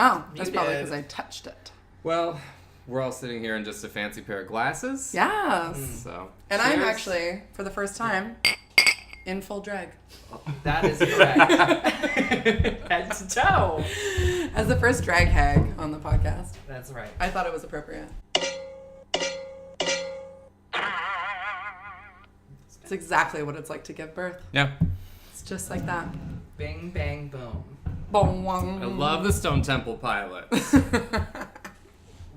Oh, that's probably because I touched it. Well, we're all sitting here in just a fancy pair of glasses. Yes. So, and cheers. I'm actually, for the first time, in full drag. That is correct. Head to toe. As the first drag hag on the podcast. That's right. I thought it was appropriate. It's exactly what it's like to give birth. Yeah. It's just like that. Bing, bang, boom. Boom. I love the Stone Temple Pilots.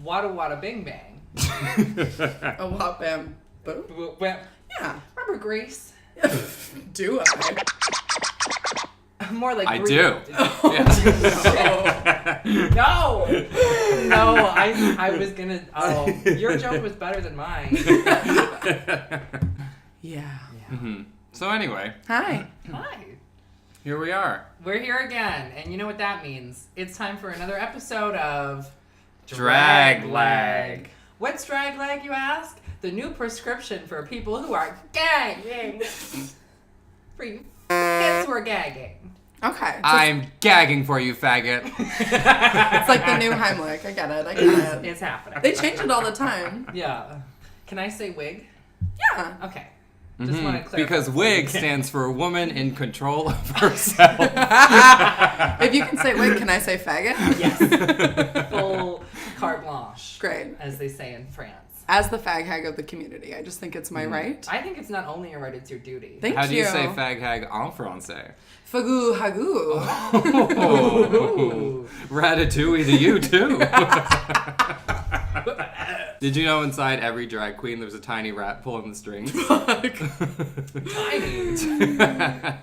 Wada wada bing bang. A whop bam boom. Well, Yeah. remember Grease? Do I? More like I Grease. do. No, I was gonna. Oh, your joke was better than mine. Yeah. Mm-hmm. So anyway, Hi. Hi. here we are. We're here again, and you know what that means. It's time for another episode of Drag Lag. What's drag lag, you ask? The new prescription for people who are gagging. For you kids who are gagging. Okay. I'm gagging for you, faggot. It's like the new Heimlich. I get it. It's happening. They change it all the time. Yeah. Can I say wig? Yeah. Okay. Just want to clarify. Because WIG stands for woman in control of herself. If you can say wig, can I say faggot? Yes. Full carte blanche. Great. As they say in France. As the fag hag of the community, I just think it's my right. I think it's not only your right, it's your duty. Thank How you. do you say fag hag en français? Fagoo hagoo. Oh. Ratatouille to you, too. Did you know inside every drag queen there's a tiny rat pulling the strings? Tiny.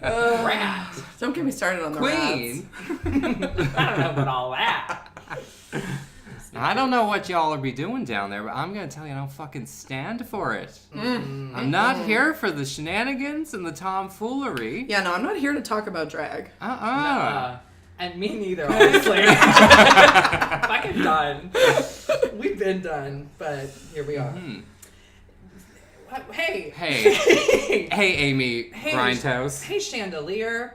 Rat. Don't get me started on the Queen? I don't know about all that. I don't know what y'all are be doing down there, but I'm going to tell you I don't fucking stand for it. I'm not here for the shenanigans and the tomfoolery. Yeah, no, I'm not here to talk about drag. And me neither, honestly. Fucking done. We've been done, but here we are. Hey. Hey, Amy Grindhouse. Hey, Chandelier.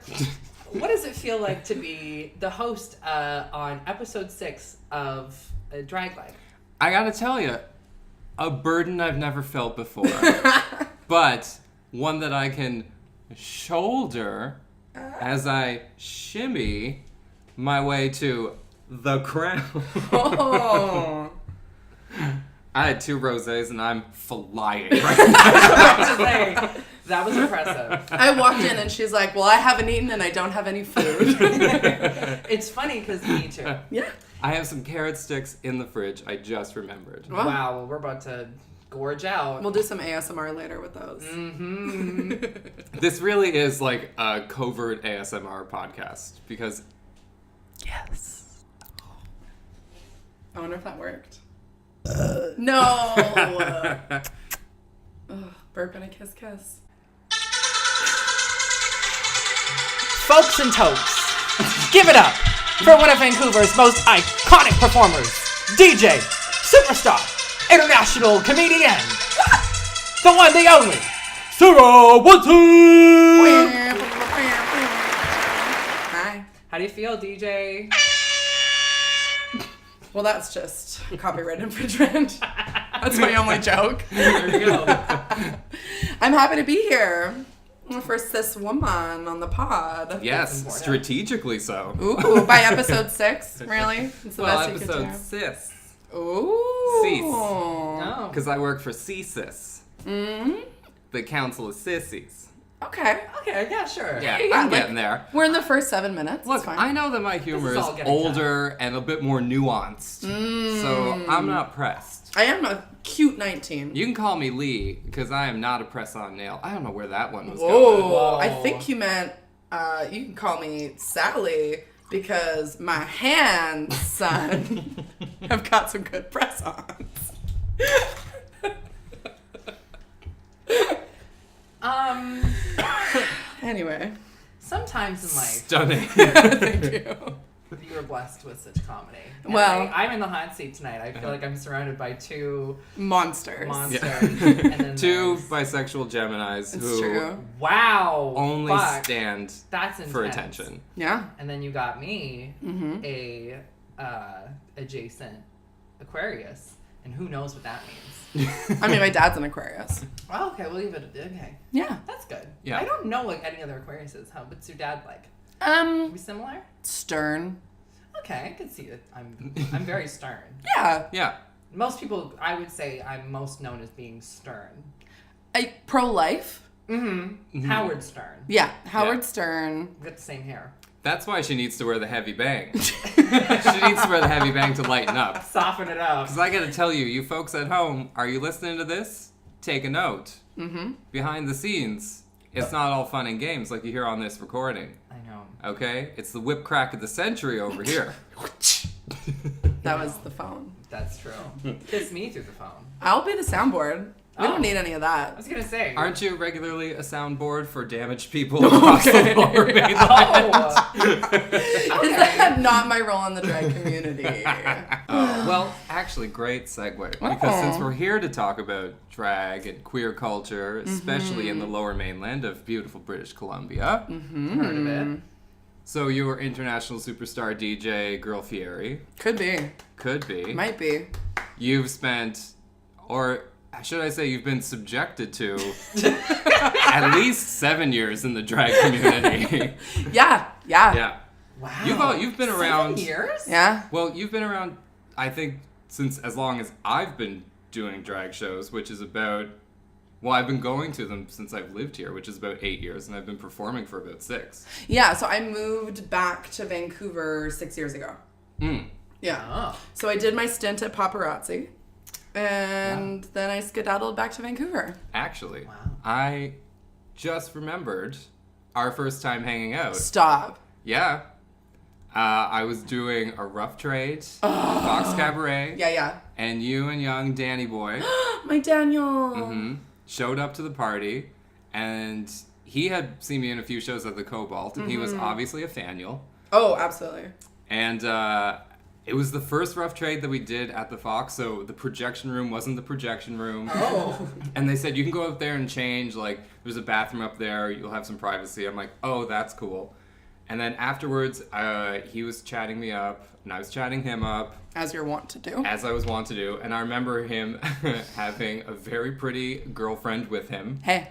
What does it feel like to be the host on episode 6 of Drag Lag? I gotta tell you, a burden I've never felt before, but one that I can shoulder as I shimmy my way to the crown. Oh. I had 2 rosés and I'm flying right now. That was impressive. I walked in and she's like, well, I haven't eaten and I don't have any food. It's funny because me too. Yeah. I have some carrot sticks in the fridge. I just remembered. Well, Wow, well, we're about to gorge out. we'll do some ASMR later with those. Mm-hmm. This really is like a covert ASMR podcast because... Yes. I wonder if that worked. No. Burp and a kiss kiss. Folks and tokes, give it up for one of Vancouver's most iconic performers, DJ, superstar, international comedian, the one, the only, Sarah Watson! Hi. How do you feel, DJ? Well, that's just copyright infringement. That's my only joke. There you go. I'm happy to be here. For cis woman on the pod. Yes, strategically so. Ooh, by episode 6? Really? It's the best you could episode do. 6. Ooh. Cis. Oh. Because I work for CSIS. Mm-hmm. The Council of Sissies. Okay. Okay, yeah, sure. Yeah, Yeah, I'm like- getting there. We're in the first 7 minutes. Look, It's fine. I know that my humor This is is all getting older and a bit more nuanced. So I'm not pressed. I am a cute 19. You can call me Lee, because I am not a press-on nail. I don't know where that one was Whoa. going. Whoa. I think you meant, you can call me Sally because my hands, son, have got some good press-ons. Anyway. Sometimes in life, Stunning. Thank you. you are blessed with such comedy. And Well- I'm in the hot seat tonight. I feel like I'm surrounded by 2 Monsters. monsters. Yeah. And then 2 there's- bisexual Geminis It's who true. Wow. only fuck. stand That's intense. for attention. Yeah. And then you got me, Mm-hmm. a adjacent Aquarius, and who knows what that means. I mean, my dad's an Aquarius. Oh, okay, we'll leave it. Okay, Yeah. that's good. Yeah. I don't know like any other Aquariuses. What's your dad like? We similar? Stern. Okay, I can see it. I'm very stern. Yeah. Yeah. Most people, I would say, I'm most known as being stern. Pro-life. Howard Stern. Yeah. Howard Yeah. Stern. We got the same hair. That's why she needs to wear the heavy bang. She needs to wear the heavy bang to lighten up. Soften it up. Because I gotta tell you, you folks at home, are you listening to this? Take a note. Behind the scenes, it's not all fun and games like you hear on this recording. I know. Okay? It's the whip crack of the century over here. That was the phone. That's true. Kiss me through the phone. I'll be the soundboard. We Oh. don't need any of I that. was gonna say. Aren't you regularly a soundboard for damaged people across the lower mainland? Oh. Is that not my role in the drag community? Well, actually, great segue. Because since we're here to talk about drag and queer culture, especially in the lower mainland of beautiful British Columbia. Heard of it. So you were international superstar DJ Girl Fieri. Could be. Could be. Might be. You've spent, or should I say you've been subjected to, at least 7 years in the drag community. Yeah. Yeah. Yeah. Wow. You've been around. 7 years? Yeah. Well, you've been around, I think, since as long as I've been doing drag shows, which is about, well, I've been going to them since I've lived here, which is about 8 years, and I've been performing for about 6. Yeah. So I moved back to Vancouver 6 years ago. Yeah. Oh. So I did my stint at Paparazzi. And then I skedaddled back to Vancouver. Actually, Wow. I just remembered our first time hanging out. Stop. Yeah. I was doing a rough trade, Fox Cabaret, Yeah, yeah. and you and young Danny Boy My Daniel. showed up to the party, and he had seen me in a few shows at the Cobalt, and he was obviously a faniel. Oh, absolutely. And it was the first rough trade that we did at the Fox, so the projection room wasn't the projection room. Oh. And they said, you can go up there and change, like, there's a bathroom up there, you'll have some privacy. I'm like, oh, that's cool. And then afterwards, he was chatting me up, and I was chatting him up. As you're wont to do. As I was wont to do. And I remember him having a very pretty girlfriend with him. Hey.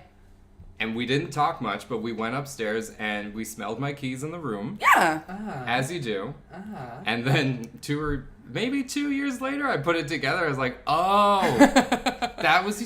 And we didn't talk much, but we went upstairs, and we smelled my keys in the room. Yeah. As you do. And then maybe 2 years later, I put it together. I was like, oh, that was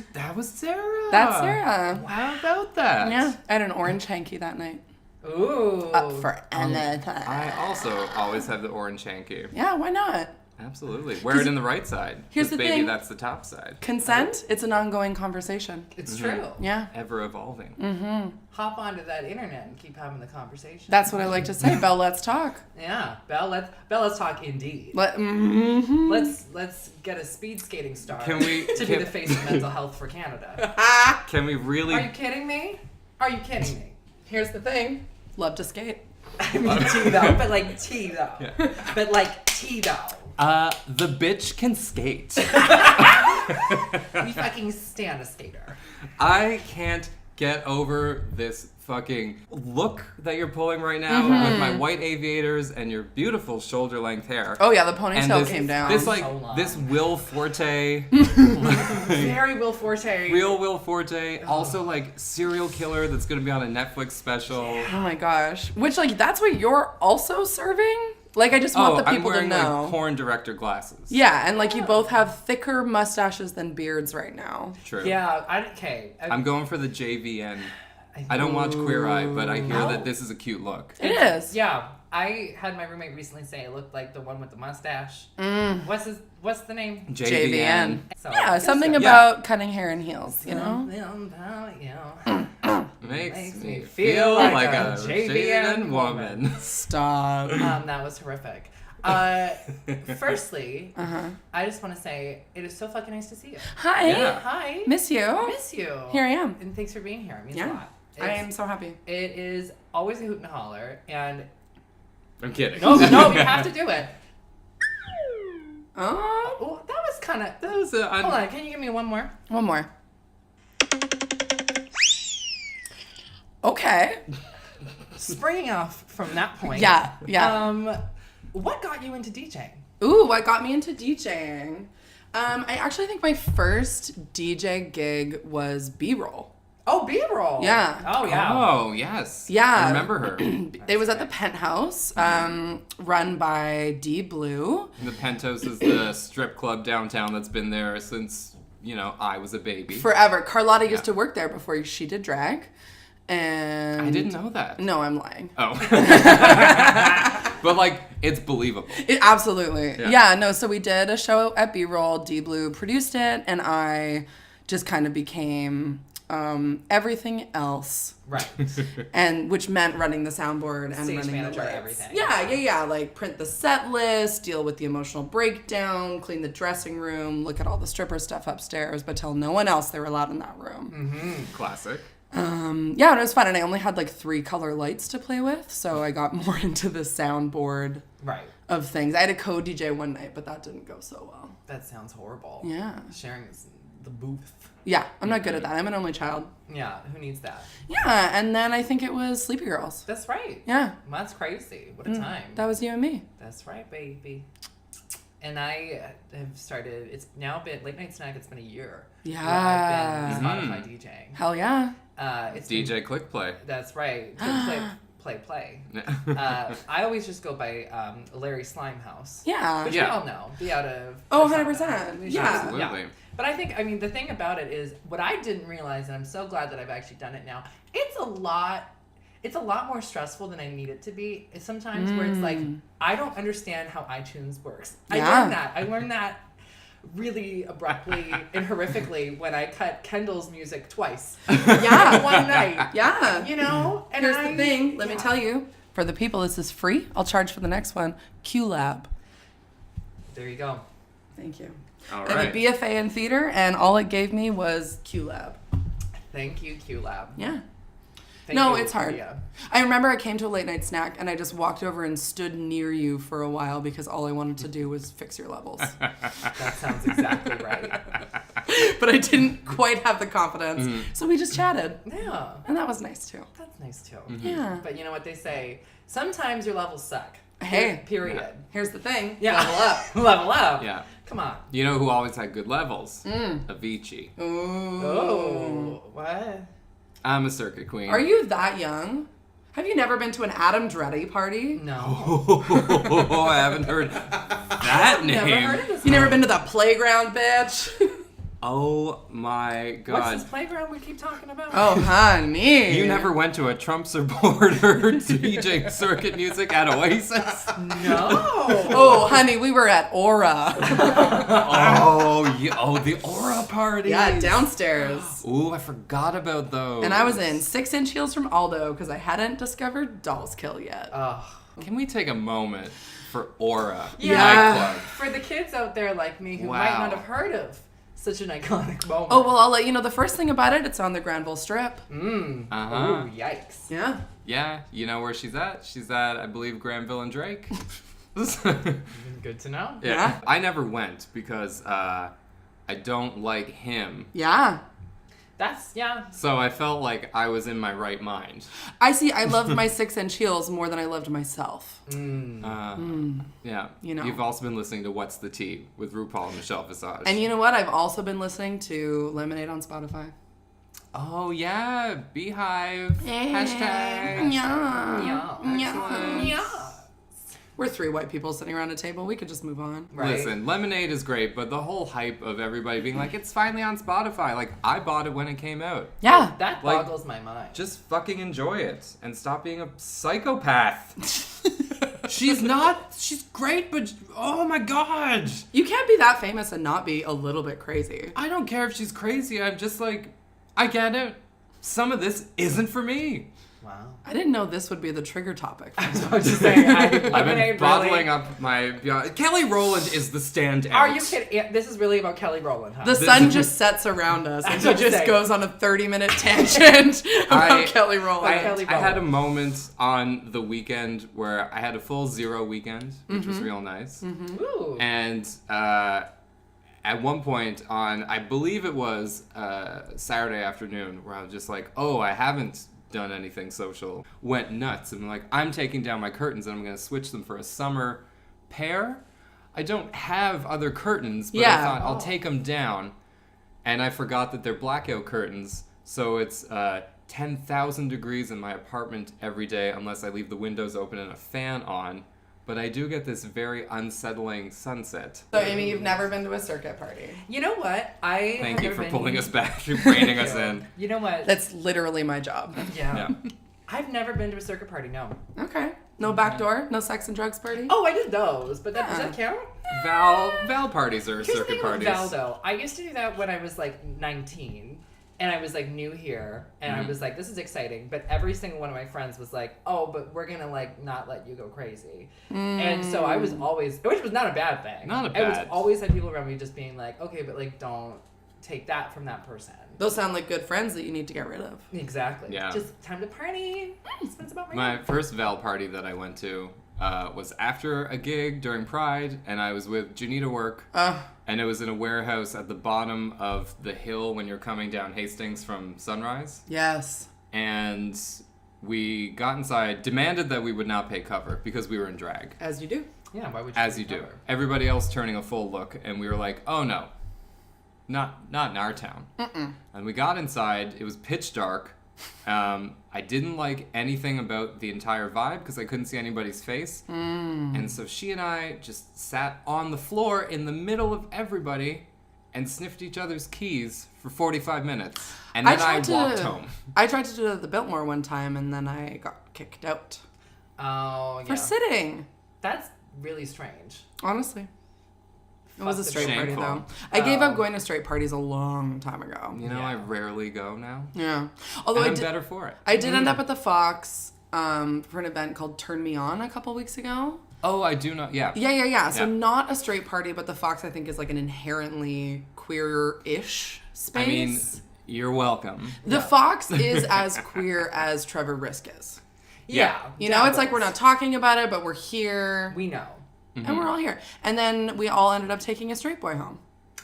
Sarah. That's Sarah. How about that? Yeah. I had an orange hanky that night. Ooh. Up for anything. I also always have the orange hanky. Yeah, why not? Absolutely. Wear it in the right side. Here's 'cause the baby, thing. that's the top side. Consent, it's an ongoing conversation. It's true. Yeah. Ever evolving. Hop onto that internet and keep having the conversation. That's what I like to say. Belle, let's talk. Yeah. Belle, let's talk indeed. Mm-hmm. Let's get a speed skating star Can we- to be can- the face of mental health for Canada. Can we really... Are you kidding me? Are you kidding me? Here's the thing. Love to skate. I mean, tea though, but like tea though. Yeah. But like tea though. The bitch can skate. We fucking stand a skater. I can't get over this fucking look that you're pulling right now with my white aviators and your beautiful shoulder length hair. Oh, yeah, the And ponytail this, came down. This like So long. this Will Forte, Very Will Forte. real Will Forte, also like serial killer that's gonna be on a Netflix special. Oh my gosh. Which, like, that's what you're also serving? Like, I just want the I'm people wearing to know. like porn director glasses. Yeah, and like you both have thicker mustaches than beards right now. True. Yeah, okay. I'm going for the JVN. I don't watch Queer Eye, but I hear that this is a cute look. It is. Yeah, I had my roommate recently say it looked like the one with the mustache. What's the name? JVN. So, Yeah, something Yeah. about cutting hair and heels, you know? Makes me feel like a JVN woman. Stop. That was horrific. Firstly, I just want to say it is so fucking nice to see you. Hi. Yeah. Hi. Miss you. Miss you. Here I am. And thanks for being here. It means a Yeah. lot. I am so happy. It is always a hoot and a holler, and I'm kidding. no, you have to do it. Oh, Oh, that was kind of. That was a... Hold on, can you give me one more? one more. Okay. Springing off from that point. Yeah. What got you into DJing? Ooh, what got me into DJing? I actually think my first DJ gig was B-roll. Oh, B-roll. Yeah. Oh, yeah. Oh, yes. Yeah. I remember her. It was at the Penthouse, run by D Blue. The Pentos is the strip club downtown that's been there since, I was a baby. Forever. Carlotta used to work there before she did drag. And I didn't know that. No, I'm lying. Oh. But, it's believable. Absolutely. Yeah, no, so we did a show at B-Roll. D Blue produced it, and I just kind of became everything else. Right. And which meant running the soundboard and Stage running manager, the lights. everything. Yeah. Like print the set list, deal with the emotional breakdown, clean the dressing room, look at all the stripper stuff upstairs, but tell no one else they were allowed in that room. Mm-hmm. Classic. Yeah, and it was fun, and I only had 3 color lights to play with, so I got more into the soundboard of things. I had a co-DJ one night, but that didn't go so well. That sounds horrible. Yeah. Sharing the booth. Yeah, I'm not good at that. I'm an only child. Yeah, who needs that? Yeah, and then I think it was Sleepy Girls. That's right. Yeah. Well, that's crazy. What a time. That was you and me. That's right, baby. And I have started, it's now been, Late Night Snack, it's been a year. Yeah. I've been Spotify DJing. Hell yeah. It's DJ been, Click Play. That's right. Play. I always just go by Larry Slimehouse. Yeah. Which we all know. Be out of... Oh, 100%. Yeah. Absolutely. Yeah. But I think, the thing about it is, what I didn't realize, and I'm so glad that I've actually done it now, it's a lot more stressful than I need it to be. It's sometimes where it's I don't understand how iTunes works. Yeah. I learned that really abruptly and horrifically when I cut Kendall's music twice. Yeah. One night. Yeah. And here's the thing. Let me tell you. For the people, this is free. I'll charge for the next one. QLab. There you go. Thank you. All I right. have a BFA in theater, and all it gave me was QLab. Thank you, QLab. Yeah. Thank No, you, it's hard. Leah. I remember I came to a late night snack, and I just walked over and stood near you for a while because all I wanted to do was fix your levels. That sounds exactly right. But I didn't quite have the confidence, so we just chatted. Yeah. And that was nice, too. That's nice, too. Yeah. But you know what they say? Sometimes your levels suck. Hey. Period. Here's the thing. Yeah. Level up. Level up. Yeah. Come on. You know who always had good levels? Avicii. Ooh. Oh. What? I'm a circuit queen. Are you that young? Have you never been to an Adam Dreddy party? No. Oh, I haven't heard that name. Never heard of this. You never been to the playground, bitch? Oh my What's god. this playground we keep talking about? Oh, honey. You never went to a Trump supporter DJ circuit music at Oasis? No. Oh, honey, we were at Aura. The Aura party. Yeah, downstairs. Ooh, I forgot about those. And I was in 6-inch heels from Aldo because I hadn't discovered Doll's Kill yet. Can we take a moment for Aura Yeah. nightclub? For the kids out there like me who Wow. might not have heard of such an iconic moment. Oh, well, I'll let you know the first thing about it. It's on the Granville Strip. Uh-huh. Uh-huh. Ooh, yikes. Yeah. Yeah, you know where she's at? She's at, I believe, Granville and Drake. Good to know. Yeah. I never went because I don't like him. Yeah. Yeah. So I felt like I was in my right mind. I see. I loved my 6-inch heels more than I loved myself. Yeah. You know. You've also been listening to What's the Tea with RuPaul and Michelle Visage. And you know what? I've also been listening to Lemonade on Spotify. Oh, yeah. Beehive. Hashtag. Yeah. Excellent. Yeah. We're 3 white people sitting around a table. We could just move on. Right. Listen, Lemonade is great, but the whole hype of everybody being like, it's finally on Spotify. Like, I bought it when it came out. Yeah. That Like- boggles my mind. Just fucking enjoy it and stop being a psychopath. She's great, but oh my god. You can't be that famous and not be a little bit crazy. I don't care if she's crazy. I'm just like, I get it. Some of this isn't for me. Wow. I didn't know this would be the trigger topic. I was about to say, I've been bottling up my... Kelly Rowland is the standout. Are you kidding? Yeah, this is really about Kelly Rowland, huh? The sun just sets around us, and was he about to just say. goes on a 30-minute tangent about Kelly Rowland. Kelly I had a Rowland. moment on the weekend where I had a full 0 weekend, which was real nice. Ooh. And at one point on, I believe it was Saturday afternoon, where I was just like, oh, I haven't done anything social, went nuts. And I'm like, I'm taking down my curtains and I'm going to switch them for a summer pair. I don't have other curtains, but I Yeah. thought I'll take them down. And I forgot that they're blackout curtains, so it's 10,000 degrees in my apartment every day unless I leave the windows open and a fan on. But I do get this very unsettling sunset. So, Amy, you've never been to a circuit party. You know what? Thank you for pulling us back and reining us in. You know what? That's literally my job. Yeah. I've never been to a circuit party, no. Okay. No backdoor? No sex and drugs party? Oh, I did those, but does that count? Val parties are Here's the circuit thing with parties. Val, though. I used to do that when I was, like, 19. And I was, like, new here. And I was like, this is exciting. But every single one of my friends was like, oh, but we're going to, like, not let you go crazy. And so I was always, which was not a bad thing. Not a I bad. always had people around me just being like, okay, but, like, don't take that from that person. Those sound like good friends that you need to get rid of. Exactly. Yeah. Just time to party. Spend some money. My first Val party that I went to was after a gig during Pride, and I was with Janita Work, and it was in a warehouse at the bottom of the hill when you're coming down Hastings from Sunrise. Yes. And we got inside, demanded that we would not pay cover because we were in drag. As you do. Yeah, why would you? As you do. Everybody else turning a full look, and we were like, oh no, not in our town. And we got inside, it was pitch dark. I didn't like anything about the entire vibe because I couldn't see anybody's face. And so she and I just sat on the floor in the middle of everybody and sniffed each other's keys for 45 minutes. And then I walked home. I tried to do it at the Biltmore one time, and then I got kicked out. Oh, yeah. For sitting. That's really strange. Honestly. It was a straight party, Shameful. though. I gave up going to straight parties a long time ago. You know, I rarely go now. Yeah. Although And I I'm did, better for it. I did end up at the Fox for an event called Turn Me On a couple weeks ago. Oh, I do not. Yeah. Yeah. So Yeah. not a straight party, but the Fox I think is like an inherently queer-ish space. I mean, you're welcome. The Fox is as queer as Trevor Risk is. Yeah. You know, it's like we're not talking about it, but we're here. We know. And we're all here. And then we all ended up taking a straight boy home,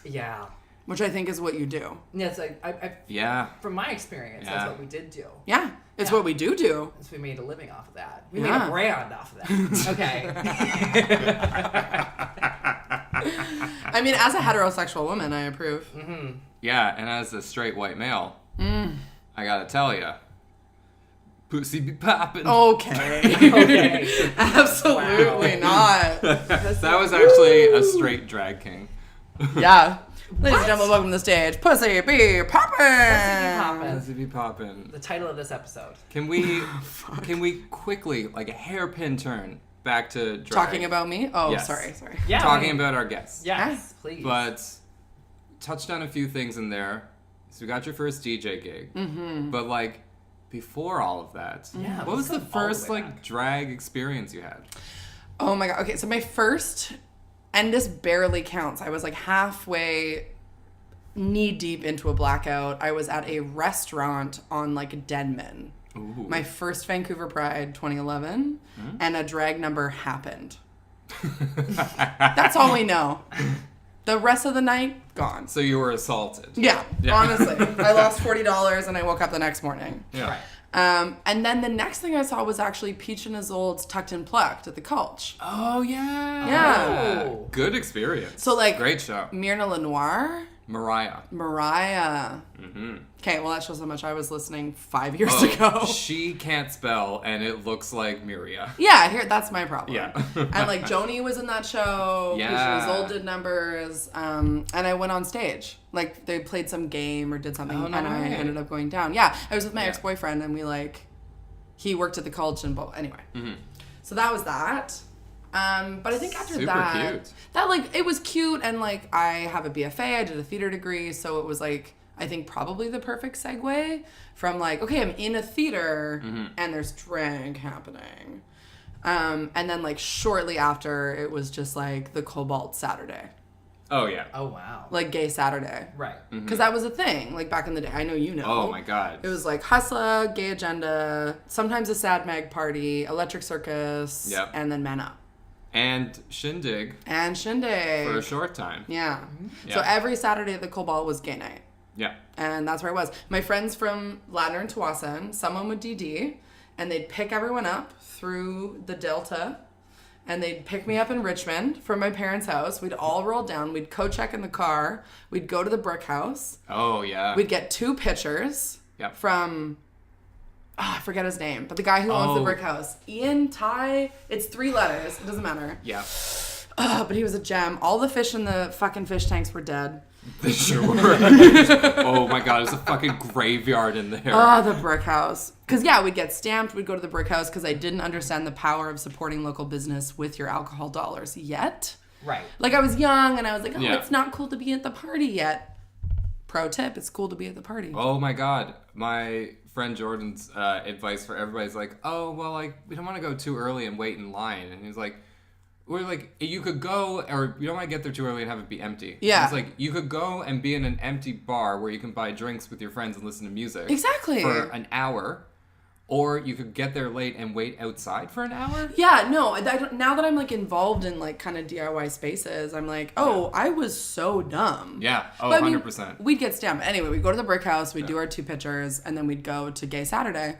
Yeah. which I think is what you do. Yeah, it's like, I Yeah. from my experience, Yeah. that's what we did do. Yeah. It's Yeah. what we do. So we made a living off of that. We made Yeah. a brand off of that. Okay. I mean, as a heterosexual woman, I approve. Yeah, and as a straight white male, I gotta tell ya, pussy be poppin'. Okay. Okay. Absolutely not. That was actually a straight drag king. Yeah. Ladies and gentlemen, welcome to the stage. Pussy be poppin'. Poppin'. Pussy be poppin'. The title of this episode. Can we quickly, like a hairpin turn, back to drag? Talking about me? Oh, Yes. sorry. Yeah. Talking about our guests. Yes, please. But touched on a few things in there. So we got your first DJ gig. But like before all of that, Yeah, what was the let's go all the first way like back. drag experience you had? Oh my god. Okay, so my first, and this barely counts. I was like halfway knee deep into a blackout. I was at a restaurant on like Denman. Ooh. My first Vancouver Pride 2011, and a drag number happened. That's all we know. The rest of the night, gone. So you were assaulted. Yeah, Yeah. honestly. I lost $40 and I woke up the next morning. Yeah. Right. And then the next thing I saw was actually Peach and Isolde's Tucked and Plucked at the Culch. Oh yeah. Yeah. Oh. Good experience. So, like, great show. Myrna Lenoir, Mariah. Mm-hmm. Okay, well that shows how much I was listening 5 years ago. She can't spell, and it looks like Miria. Yeah, here that's my problem. Yeah. And like Joni was in that show. Yeah. Peach and Isolde did numbers. And I went on stage. Like they played some game or did something, Oh, no and I way. ended up going down. Yeah, I was with my Yeah. ex-boyfriend, and he worked at the Culch and both. Anyway, so that was that. But I think after Super that, cute. that like it was cute, and like I have a BFA, I did a theater degree, so it was like I think probably the perfect segue from like, okay, I'm in a theater and there's drag happening. And then like shortly after, it was just like the Cobalt Saturday, Oh yeah. Oh, wow. like Gay Saturday, Right. because that was a thing like back in the day. I know you know. Oh my god. It was like Hustla, Gay Agenda, sometimes a Sad Mag Party, Electric Circus, Yep. and then Men Up. And Shindig And Shindig. for a short time. Yeah. Yeah. So every Saturday at the Cobalt was gay night. Yeah. And that's where I was. My friends from Ladner and Tawasin, someone would DD, and they'd pick everyone up through the Delta and they'd pick me up in Richmond from my parents' house. We'd all roll down. We'd co-check in the car. We'd go to the brick house. Oh, yeah. We'd get 2 pitchers Yep. from, I forget his name, but the guy who owns the brick house. Ian, Ty, it's 3 letters. It doesn't matter. Yeah. But he was a gem. All the fish in the fucking fish tanks were dead. They sure were. Oh my god, there's a fucking graveyard in there. Oh, the brick house. Because, yeah, we'd get stamped. We'd go to the brick house because I didn't understand the power of supporting local business with your alcohol dollars yet. Right. Like, I was young and I was like, Yeah. it's not cool to be at the party yet. Pro tip, it's cool to be at the party. Oh my god. My friend Jordan's advice for everybody's like, oh, well, like, we don't want to go too early and wait in line. And he's like, we're like, you could go, or you don't want to get there too early and have it be empty. Yeah. It's like, you could go and be in an empty bar where you can buy drinks with your friends and listen to music. Exactly. For an hour. Or you could get there late and wait outside for an hour. Yeah, no, now that I'm, like, involved in, like, kind of DIY spaces, I'm like, oh, I was so dumb. Yeah. Oh, But, I mean, 100%. we'd get stamped. Anyway, we'd go to the brick house, we'd do our 2 pitchers, and then we'd go to Gay Saturday.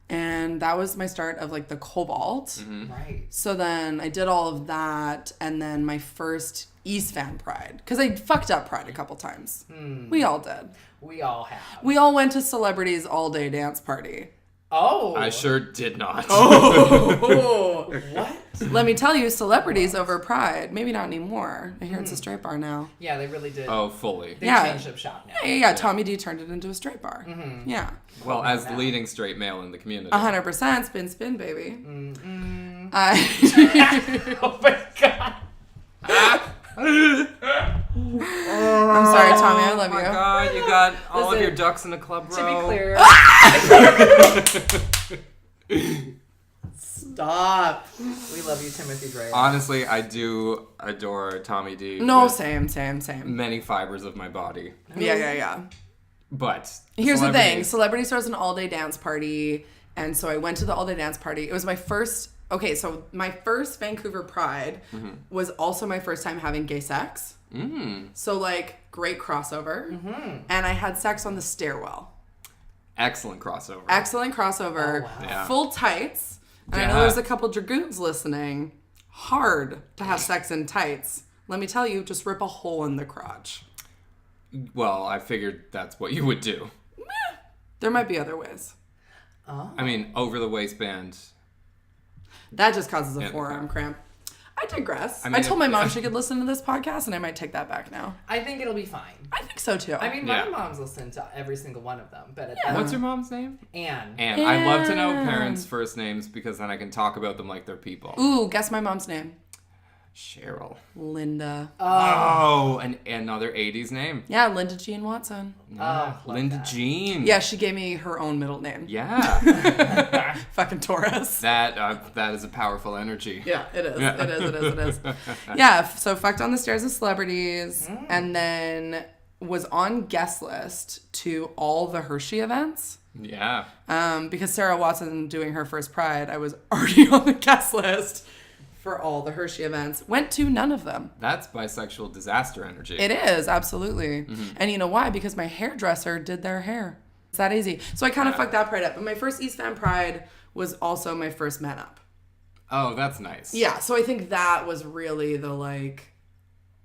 And that was my start of, like, the Cobalt. Right. So then I did all of that, and then my first East Van Pride. Because I fucked up Pride a couple times. We all did. We all have. We all went to Celebrity's all-day dance party. Oh. I sure did not. Oh! What? Let me tell you, Celebrity's over Pride. Maybe not anymore. I hear it's a straight bar now. Yeah, they really did. Oh, fully. They Yeah. changed up shop now. Yeah, Tommy D turned it into a straight bar. Yeah. Well, as the leading straight male in the community. 100% spin, spin, baby. Oh my god. I'm sorry, Tommy. I love Oh my you. god, you got all of Listen, your ducks in a club row. To be clear. Stop. We love you, Timothy Gray. Honestly, I do adore Tommy D. No, with same. many fibers of my body. Yeah. But Here's the thing. celebrities- Celebrity throws an all-day dance party, and so I went to the all-day dance party. It was my first... Okay, so my first Vancouver Pride was also my first time having gay sex. So, like, great crossover. And I had sex on the stairwell. Excellent crossover. Excellent crossover. Oh, wow. Yeah. Full tights. And I Yeah. know there's a couple dragoons listening. Hard to have sex in tights. Let me tell you, just rip a hole in the crotch. Well, I figured that's what you would do. There might be other ways. I mean, over the waistband. That just causes a Yeah. forearm cramp. I digress. I I, mean, told my if- mom she could listen to this podcast, and I might take that back now. I think it'll be fine. I think so too. I mean, Yeah. my mom's listened to every single one of them, but What's your mom's name? Anne. Anne. I love to know Anne. parents' first names because then I can talk about them like they're people. Ooh, guess my mom's name. Cheryl. Linda. Oh, and another 80s name. Yeah, Linda Jean Watson. love Linda that. Jean. Yeah, she gave me her own middle name. Yeah. Fucking Taurus. that is a powerful energy. Yeah, it is. Yeah. It is. Yeah, so fucked on the stairs of Celebrities, and then was on guest list to all the Hershey events. Yeah. Because Sarah Watson doing her first Pride, I was already on the guest list for all the Hershey events. Went to none of them. That's bisexual disaster energy. It is, absolutely. And you know why? Because my hairdresser did their hair. It's that easy. So I kind of fucked that Pride up. But my first East Van Pride was also my first Man Up. Oh, that's nice. Yeah, so I think that was really the like,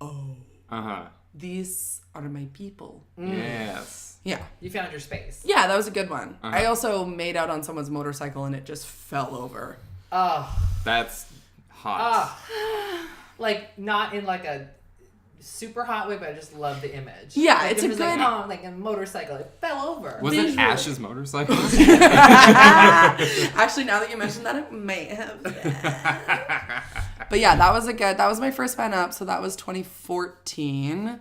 oh, Uh-huh. these are my people. Yes. Yeah. You found your space. Yeah, that was a good one. Uh-huh. I also made out on someone's motorcycle and it just fell over. Oh. That's hot. Like, not in like a super hot way, but I just love the image. Yeah, like, it's it a was good- like a motorcycle. It fell over. Was it visually. Ash's motorcycle? Actually, now that you mentioned that, it may have been. But yeah, that was my first Man Up, so that was 2014.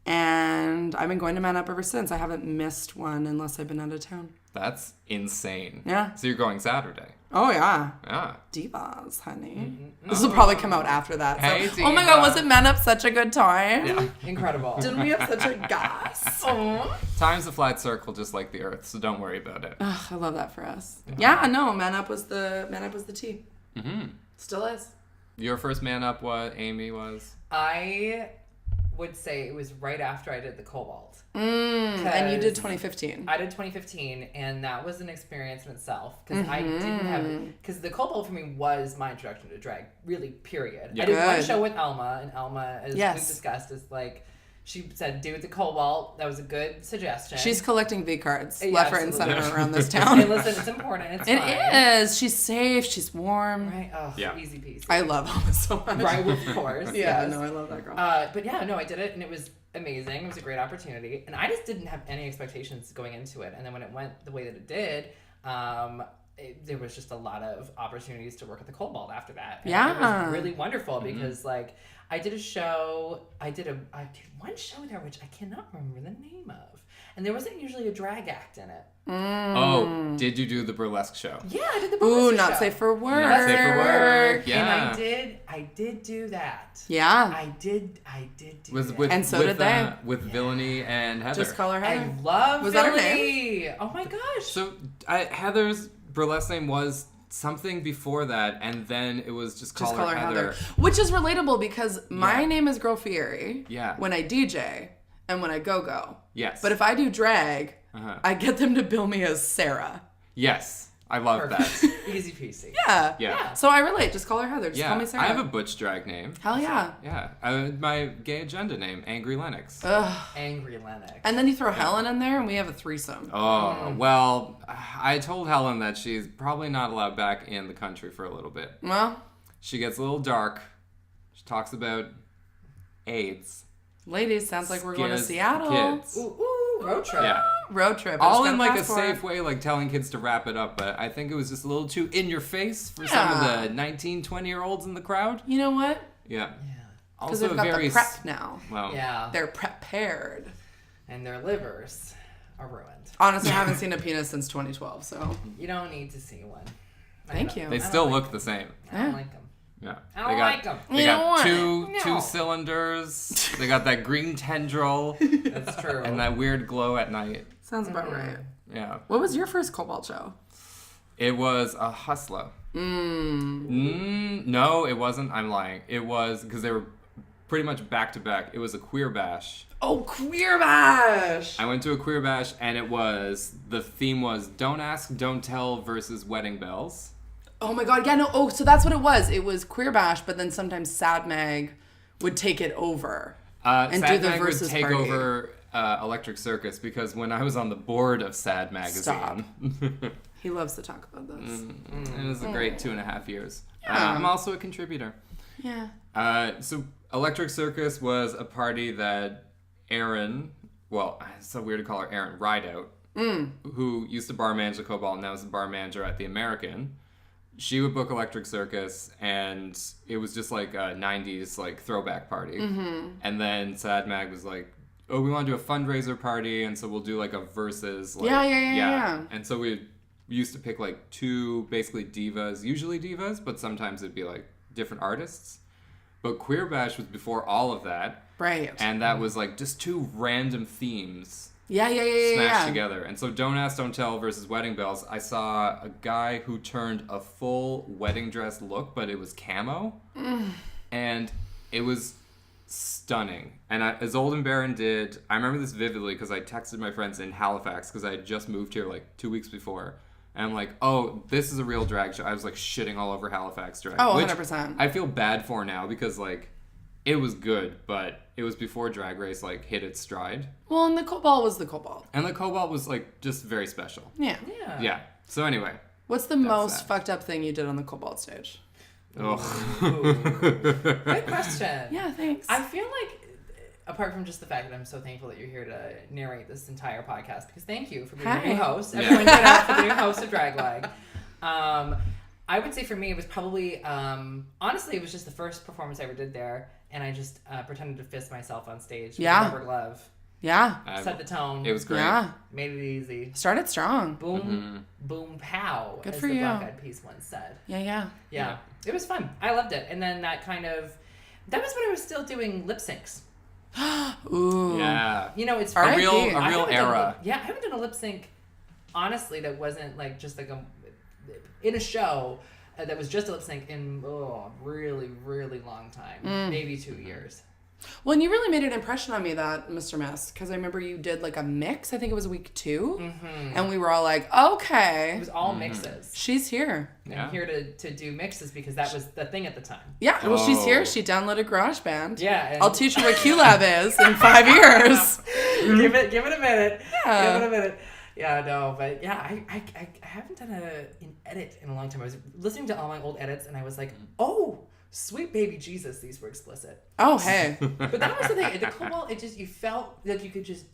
And I've been going to Man Up ever since. I haven't missed one unless I've been out of town. That's insane. Yeah. So you're going Saturday. Oh, yeah. Yeah. Divas, honey. This will probably come out after that. So, Hey, oh my Diva. God, wasn't Man Up such a good time? Yeah. Incredible. Didn't we have such a gas? Time's a flat circle just like the earth, so don't worry about it. Ugh, I love that for us. Yeah, no, Man Up was the tea. Mm-hmm. Still is. Your first Man Up, what Amy was? I would say it was right after I did the Cobalt. And you did 2015. I did 2015, and that was an experience in itself because I didn't have because the Cobalt for me was my introduction to drag, really. Period. Yeah. I did one Good. show with Elma, and Elma, as Yes. we've discussed, is like she said, do the Cobalt. That was a good suggestion. She's collecting V cards Yeah, left, right, and absolutely. center around this town. And listen, it's important. It's It fine. is. She's safe. She's warm. Right? Oh, Yeah. easy peasy. I love Elma so much. Right, of course. Yeah, yes. no, I love that girl. But yeah, no, I did it, and it was amazing. It was a great opportunity, and I just didn't have any expectations going into it. And then when it went the way that it did, there was just a lot of opportunities to work at the Cobalt after that. And it was really wonderful because like I did a show. I did one show there which I cannot remember the name of, and there wasn't usually a drag act in it. Oh, did you do the burlesque show? Yeah, I did the Ooh, burlesque not show. safe for work. Not safe for work. Yeah. And I did do that. Yeah. I did do Was that. with And so with, did they. With Villainy and Heather. Just call her Heather. I love Was that her Villainy. Oh my gosh. So Heather's burlesque name was something before that, and then it was just Just call her Heather. Which is relatable because my Yeah. name is Girl Fieri. Yeah. When I DJ and when I go. Yes. But if I do drag, Uh-huh. I get them to bill me as Sarah. Yes, I love Perfect. that. Easy peasy. Yeah. Yeah. So I relate. Just call her Heather. Just Yeah, call me Sarah. I have a butch drag name. Hell yeah. Yeah, my gay agenda name, Angry Lennox. Ugh. Angry Lennox. And then you throw Helen in there and we have a threesome. Oh, well, I told Helen that she's probably not allowed back in the country for a little bit. Well, She gets a little dark. She talks about AIDS. ladies, sounds like we're going to Scares Seattle. kids. Ooh, road trip. Yeah. Road trip. I All just in got like a passport. safe way, like telling kids to wrap it up, but I think it was just a little too in your face for some of Yeah. the 19, 20-year-olds in the crowd. You know what? Yeah. Because Also they've got very the prep now. well. Yeah. They're prepared. And their livers are ruined. Honestly, I haven't seen a penis since 2012, so You don't need to see one. thank you. They still look the same. I don't Yeah. like them. Yeah. I don't like them. They You know got what? two No. cylinders. They got that green tendril That's true. and that weird glow at night. Sounds about right. Yeah. What was your first Cobalt show? It was a hustler. No, it wasn't. I'm lying. It was because they were pretty much back to back. It was a queer bash. Oh, Queer Bash! I went to a queer bash and the theme was Don't Ask, Don't Tell versus Wedding Bells. Oh my god, yeah, no, oh, so that's what it was. It was Queer Bash, but then sometimes Sad Mag would take it over. And Sad do the Mag would versus take party. over Electric Circus because when I was on the board of Sad Magazine, He loves to talk about this. it was a great 2.5 years. Yeah. I'm also a contributor. Yeah. So Electric Circus was a party that Erin, well, it's so weird to call her Erin, Rideout, who used to bar manage the Cobalt and now is the bar manager at the American. She would book Electric Circus, and it was just like a 90s like throwback party. And then Sad Mag was like, oh, we want to do a fundraiser party, and so we'll do like a versus. Like, Yeah. And so we used to pick like two basically divas, usually divas, but sometimes it'd be like different artists. But Queer Bash was before all of that. Right. And that was like just two random themes Yeah. smashed together. And so Don't Ask, Don't Tell versus Wedding Bells, I saw a guy who turned a full wedding dress look, but it was camo. And it was stunning. And as Olden Baron did, I remember this vividly because I texted my friends in Halifax because I had just moved here like 2 weeks before. And I'm like, oh, this is a real drag show. I was like shitting all over Halifax drag. Oh, which 100%. I feel bad for now because like it was good, but it was before Drag Race like hit its stride. Well, and the Cobalt was the Cobalt. And the Cobalt was like just very special. Yeah. Yeah. Yeah. So anyway. What's the most that. fucked up thing you did on the Cobalt stage? Good question. Yeah, thanks. I feel like, apart from just the fact that I'm so thankful that you're here to narrate this entire podcast, because thank you for being Hi. a new host. Yeah. Everyone give it up for the new host of Draglag. I would say for me, it was probably, honestly, it was just the first performance I ever did there, and I just pretended to fist myself on stage with Yeah. a rubber glove. Yeah. Set the tone. It was great. Yeah. Made it easy. Started strong. Boom, boom, pow, Good as for the you. Black Eyed Peas once said. Yeah. Yeah. It was fun. I loved it. And then that was when I was still doing lip syncs. Ooh. Yeah. You know, it's All right. A real I haven't done era. I haven't done a lip sync, honestly, that wasn't like just like in a show that was just a lip sync in really, really long time. Maybe 2 years. Well, and you really made an impression on me, that Mr. Miss, because I remember you did like a mix. I think it was week 2, and we were all like, "Okay, It was all mixes. she's here." Yeah. I'm here to do mixes because that was the thing at the time. Yeah, well, she's here. Oh. She downloaded GarageBand. Yeah, and- I'll teach her what QLab is in 5 years. give it a minute. Yeah. Give it a minute. Yeah, no, but yeah, I haven't done an edit in a long time. I was listening to all my old edits and I was like, oh, sweet baby Jesus, these were explicit. Oh, hey. But that was the thing. The Cobalt, you felt like you could just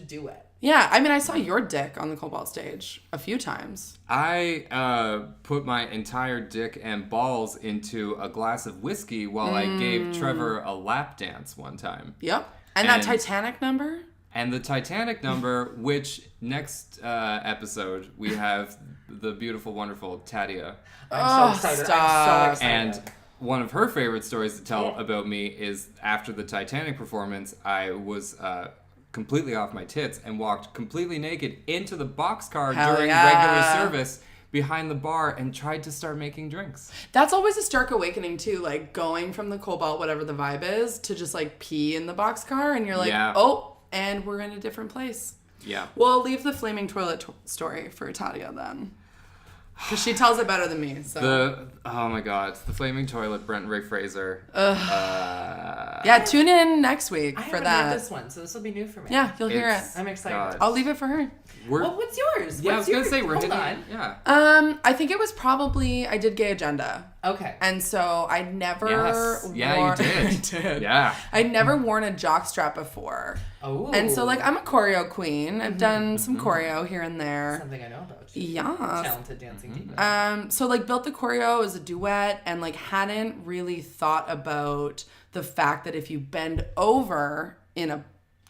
do it. Yeah, I mean, I saw your dick on the Cobalt stage a few times. I put my entire dick and balls into a glass of whiskey while I gave Trevor a lap dance one time. Yep. And that And- Titanic number? And the Titanic number, which next episode we have the beautiful, wonderful Tadia. I'm so excited. stop. I'm so excited. And one of her favorite stories to tell about me is after the Titanic performance, I was completely off my tits and walked completely naked into the boxcar Hell during yeah. regular service behind the bar and tried to start making drinks. That's always a stark awakening, too. Like, going from the Cobalt, whatever the vibe is, to just, like, pee in the boxcar. And you're like, Yeah. oh, and we're in a different place. Yeah. We'll leave the flaming toilet story for Tadia then. Because she tells it better than me. So Oh my god, the flaming toilet, Brent Ray Fraser. yeah, tune in next week I for haven't that. heard this one, so this will be new for me. Yeah, you'll hear it. It's- I'm excited. God. I'll leave it for her. Well, what's yours? Yeah, I What's was gonna yours? say we're Hold hitting. on. Yeah. I think it was probably I did Gay Agenda. Okay. And so I'd never Yes. Yeah, you worn, did. I did. Yeah. I'd never worn a jockstrap before. Oh. And so like I'm a choreo queen. I've done some choreo here and there. Something I know about you. Yeah. Talented dancing diva. So like built the choreo as a duet and like hadn't really thought about the fact that if you bend over in a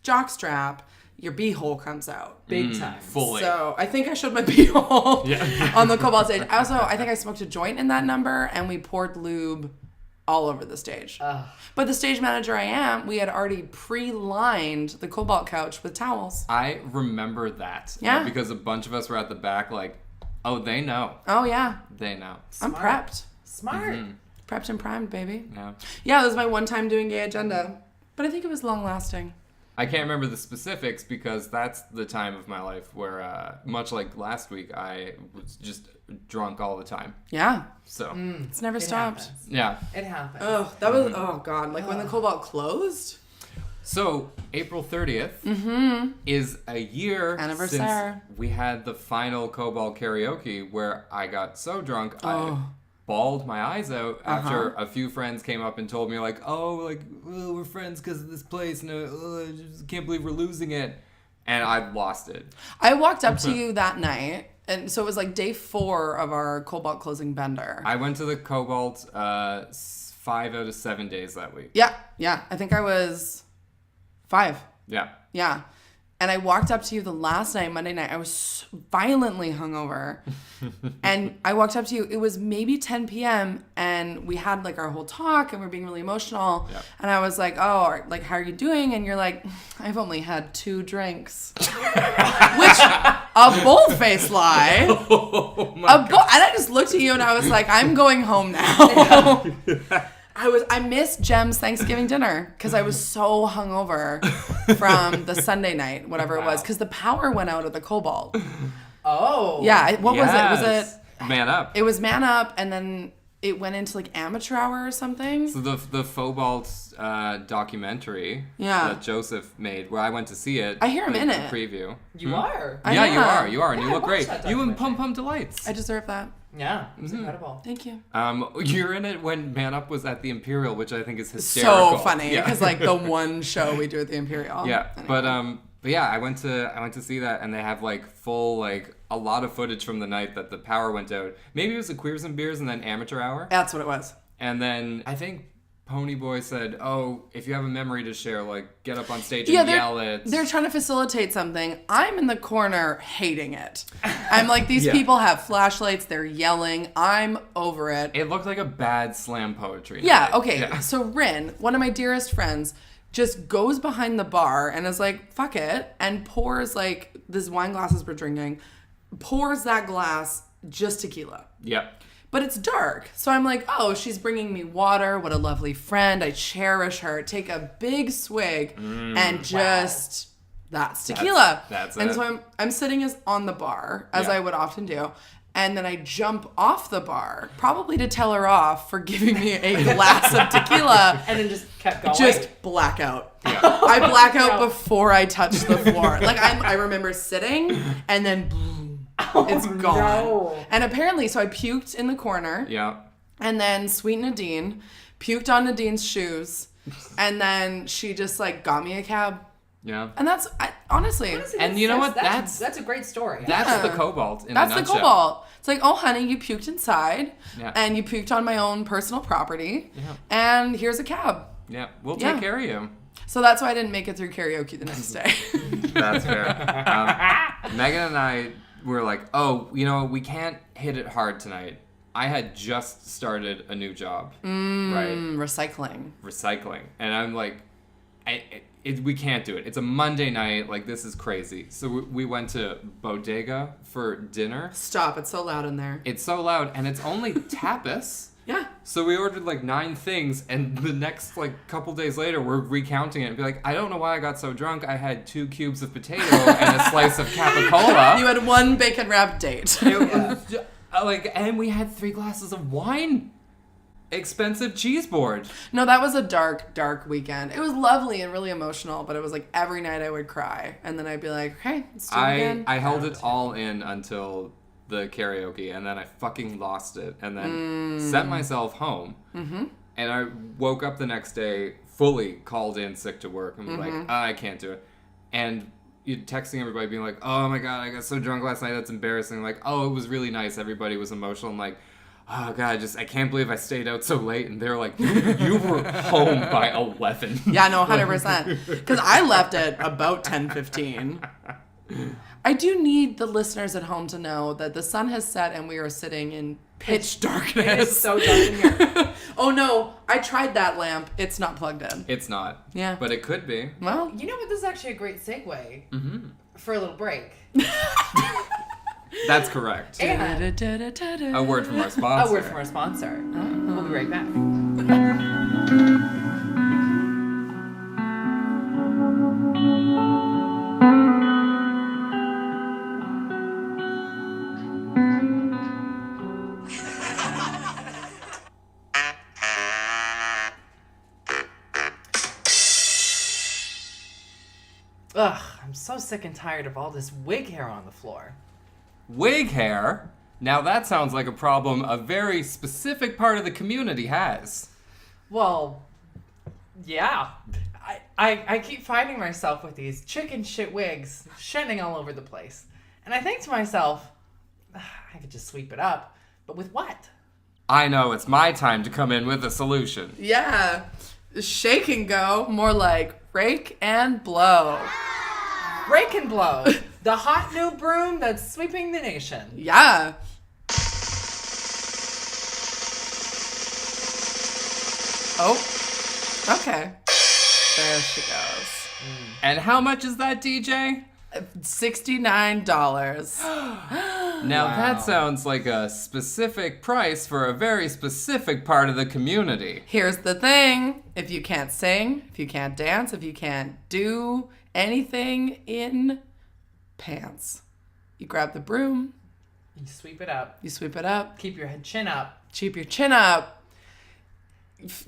jockstrap, your beehole comes out. Big time. Fully. So I think I showed my beehole Yeah. on the Cobalt stage. Also, I think I smoked a joint in that number and we poured lube all over the stage. Ugh. But the stage manager we had already pre-lined the Cobalt couch with towels. I remember that. Yeah. Because a bunch of us were at the back like, oh, they know. Oh yeah, They know. I'm prepped. Smart. Prepped and primed, baby. Yeah. Yeah, that was my one time doing Gay Agenda. But I think it was long lasting. I can't remember the specifics because that's the time of my life where, much like last week, I was just drunk all the time. Yeah. So, It's never It stopped. happens. yeah. It happens. Oh, that was, oh God. Like when the Cobalt closed. So, April 30th is a year Anniversary. since we had the final Cobalt karaoke where I got so drunk I bawled my eyes out after a few friends came up and told me like, we're friends because of this place and I just can't believe we're losing it. And I lost it. I walked up to you that night. And so it was like day 4 of our Cobalt closing bender. I went to the Cobalt 5 out of 7 days that week. Yeah. I think I was 5. Yeah. Yeah. And I walked up to you the last night, Monday night. I was violently hungover. And I walked up to you. It was maybe 10 p.m. And we had like our whole talk and we were being really emotional. Yep. And I was like, oh, like, how are you doing? And you're like, I've only had 2 drinks. Which, a bold-faced lie. Oh my And I just looked at you and I was like, I'm going home now. I missed Jem's Thanksgiving dinner because I was so hungover from the Sunday night, whatever it was, because the power went out at the Cobalt. Oh. Yeah, what was it? Was Yes. it? Man Up? It was Man Up, and then it went into like amateur hour or something. So the Cobalt documentary that Joseph made, where I went to see it. I hear him in the it. Preview. You are. I Yeah, am. you are, and Yeah, you I look watched great. that You and documentary. Pum Pum Delights. I deserve that. Yeah. It was incredible. Thank you. You're in it when Man Up was at the Imperial, which I think is hysterical. So funny Yeah. because like the one show we do at the Imperial. Yeah, Anyway. but yeah, I went to see that, and they have like full like a lot of footage from the night that the power went out. Maybe it was the Queers and Beers and then amateur hour, That's what it was. and then I think Ponyboy said, "Oh, if you have a memory to share, like get up on stage Yeah, and yell it." they're trying to facilitate something. I'm in the corner hating it. I'm like, these Yeah. people have flashlights. They're yelling. I'm over it. It looked like a bad slam poetry Yeah, night. okay. Yeah. So Rin, one of my dearest friends, just goes behind the bar and is like, fuck it, and pours like, these wine glasses we're drinking, pours that glass just tequila. Yep. But it's dark. So I'm like, oh, she's bringing me water. What a lovely friend. I cherish her. Take a big swig and just, that's tequila. That's and it. so I'm sitting on the bar, as I would often do. And then I jump off the bar, probably to tell her off for giving me a glass of tequila. And then just kept going. Just blackout. Yeah. I black out before I touch the floor. Like I remember sitting and then boom, it's gone. no. And apparently, so I puked in the corner. Yeah. And then sweet Nadine puked on Nadine's shoes. And then she just like got me a cab. Yeah. And that's honestly. And you know what? That's a great story. That's the cobalt in That's a the nutshell. cobalt. It's like, oh, honey, you puked inside, Yeah. and you puked on my own personal property, Yeah. and here's a cab. Yeah. We'll take care of you. So that's why I didn't make it through karaoke the next day. That's fair. Megan and I were like, oh, you know, we can't hit it hard tonight. I had just started a new job, right? Recycling. And I'm like, we can't do it. It's a Monday night. Like, this is crazy. So we went to Bodega for dinner. Stop. It's so loud in there. It's so loud, and it's only tapas. Yeah. So we ordered like 9 things, and the next like couple days later, we're recounting it and be like, I don't know why I got so drunk. I had 2 cubes of potato and a slice of capicola. You had 1 bacon wrapped date. It was, and we had 3 glasses of wine. Expensive cheese board. No, that was a dark, dark weekend. It was lovely and really emotional, but it was like every night I would cry, and then I'd be like, okay, let's do it again. I held it all in until the karaoke, and then I fucking lost it, and then sent myself home. Mm-hmm. And I woke up the next day fully called in sick to work and was like, I can't do it. And you texting everybody being like, oh my god, I got so drunk last night, that's embarrassing. Like, oh, it was really nice, everybody was emotional. I'm like, oh god, I can't believe I stayed out so late. And they're like, you were home by 11. Yeah, no, 100%. Because I left at about 10:15. I do need the listeners at home to know that the sun has set and we are sitting in pitch darkness. It is so dark in here. Oh no, I tried that lamp. It's not plugged in. It's not. Yeah. But it could be. Well, You know what? This is actually a great segue for a little break. That's correct. And A word from our sponsor. a word from our sponsor. We'll be right back. Ugh, I'm so sick and tired of all this wig hair on the floor. Wig hair? Now that sounds like a problem a very specific part of the community has. Well, yeah. I keep finding myself with these chicken shit wigs shedding all over the place. And I think to myself, I could just sweep it up. But with what? I know, it's my time to come in with a solution. yeah. Shake and go. More like rake and blow. Rake and blow. The hot new broom that's sweeping the nation. Yeah. Oh. Okay. There she goes. And how much is that, DJ? $69. Now Wow. that sounds like a specific price for a very specific part of the community. Here's the thing. If you can't sing, if you can't dance, if you can't do anything in pants, you grab the broom, You sweep it up. you sweep it up, Keep your head chin up. keep your chin up,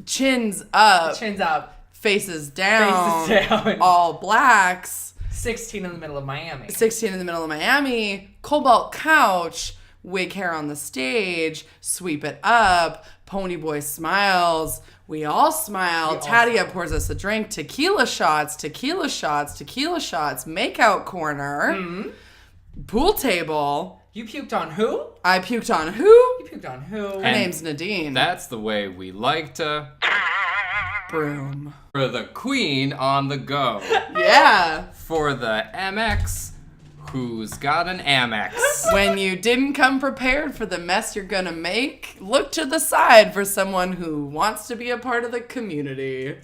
chins up, Chins up. faces down, Faces down. all blacks, 16 in the middle of Miami. 16 in the middle of Miami, cobalt couch, wig hair on the stage, sweep it up, pony boy smiles, we all smile, Tadia pours us a drink, tequila shots, tequila shots, tequila shots, makeout corner, pool table. You puked on who? I puked on who? You puked on who? Her And name's Nadine. That's the way we like to. Broom. For the queen on the go. Yeah. For the MX who's got an Amex. When you didn't come prepared for the mess you're gonna make, look to the side for someone who wants to be a part of the community.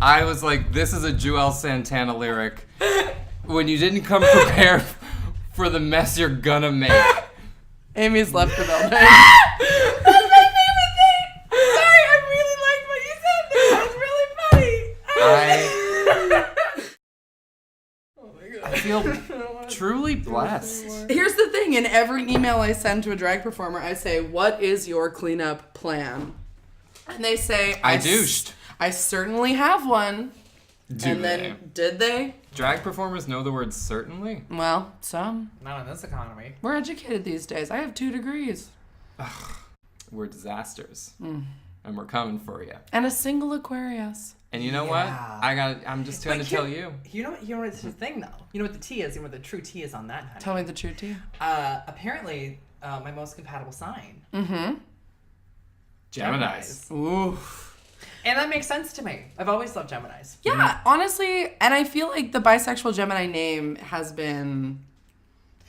I was like, this is a Joel Santana lyric. When you didn't come prepared for the mess you're gonna make. Amy's left the building. That's my favorite thing. Sorry, I really liked what you said. That was really funny. I feel truly blessed. Here's the thing. In every email I send to a drag performer, I say, what is your cleanup plan? And they say, I douched. I certainly have one. Do and they? then, did they? Drag performers know the word certainly? Well, some. Not in this economy. We're educated these days. I have 2 degrees. We're disasters. And we're coming for you. And a single Aquarius. And you know what? I'm just going to tell you. You know what's the thing, though? You know what the T is? You know what the true T is on that, honey? Tell me the true tea. Apparently, my most compatible sign. Geminis. Ooh. And that makes sense to me. I've always loved Geminis. Yeah, honestly, and I feel like the bisexual Gemini name has been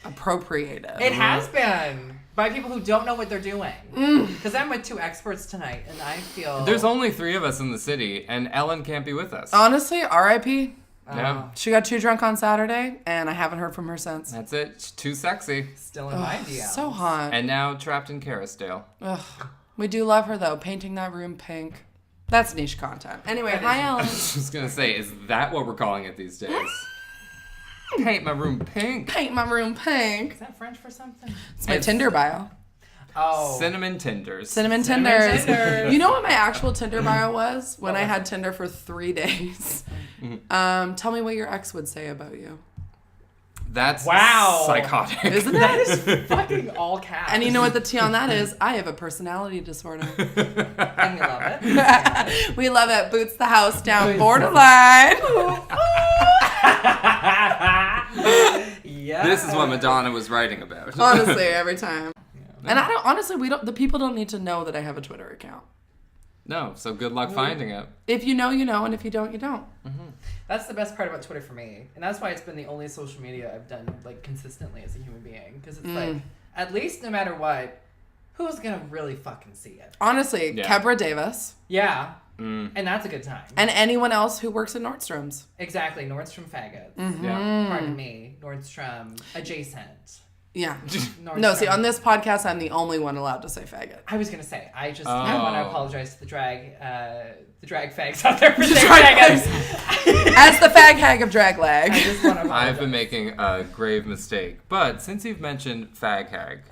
appropriated. It has been by people who don't know what they're doing. Because I'm with 2 experts tonight, and I feel... There's only 3 of us in the city, and Ellen can't be with us. Honestly, R.I.P. Yeah. She got too drunk on Saturday, and I haven't heard from her since. That's it. She's too sexy. Still in my DMs. So hot. And now trapped in Carisdale. Ugh. We do love her, though. Painting that room pink. That's niche content. Anyway, hi, Ellen. I was just going to say, is that what we're calling it these days? Paint my room pink. Paint my room pink. Is that French for something? It's my Tinder bio. Oh. Cinnamon Tinders. Cinnamon Tinders. You know what my actual Tinder bio was? When I had Tinder for 3 days. Tell me what your ex would say about you. That's psychotic. Isn't it? That is fucking all caps. And you know what the T on that is? I have a personality disorder. And we love it. We love it. Boots the house down. Borderline. Yeah. This is what Madonna was writing about. Honestly, every time. And the people don't need to know that I have a Twitter account. No, so good luck finding it. If you know, you know, and if you don't, you don't. That's the best part about Twitter for me. And that's why it's been the only social media I've done like consistently as a human being. Because it's like, at least no matter what, who's going to really fucking see it? Honestly, Kebra Davis. Yeah. And that's a good time. And anyone else who works at Nordstrom's. Exactly. Nordstrom faggots. Yeah. Pardon me. Nordstrom adjacent. Yeah. Nordstrom. No, see, on this podcast, I'm the only one allowed to say faggot. I was going to say, I want to apologize to the drag fags out there for saying drag faggots. As the fag hag of drag lag. I just want to apologize. I've been making a grave mistake. But since you've mentioned fag hag,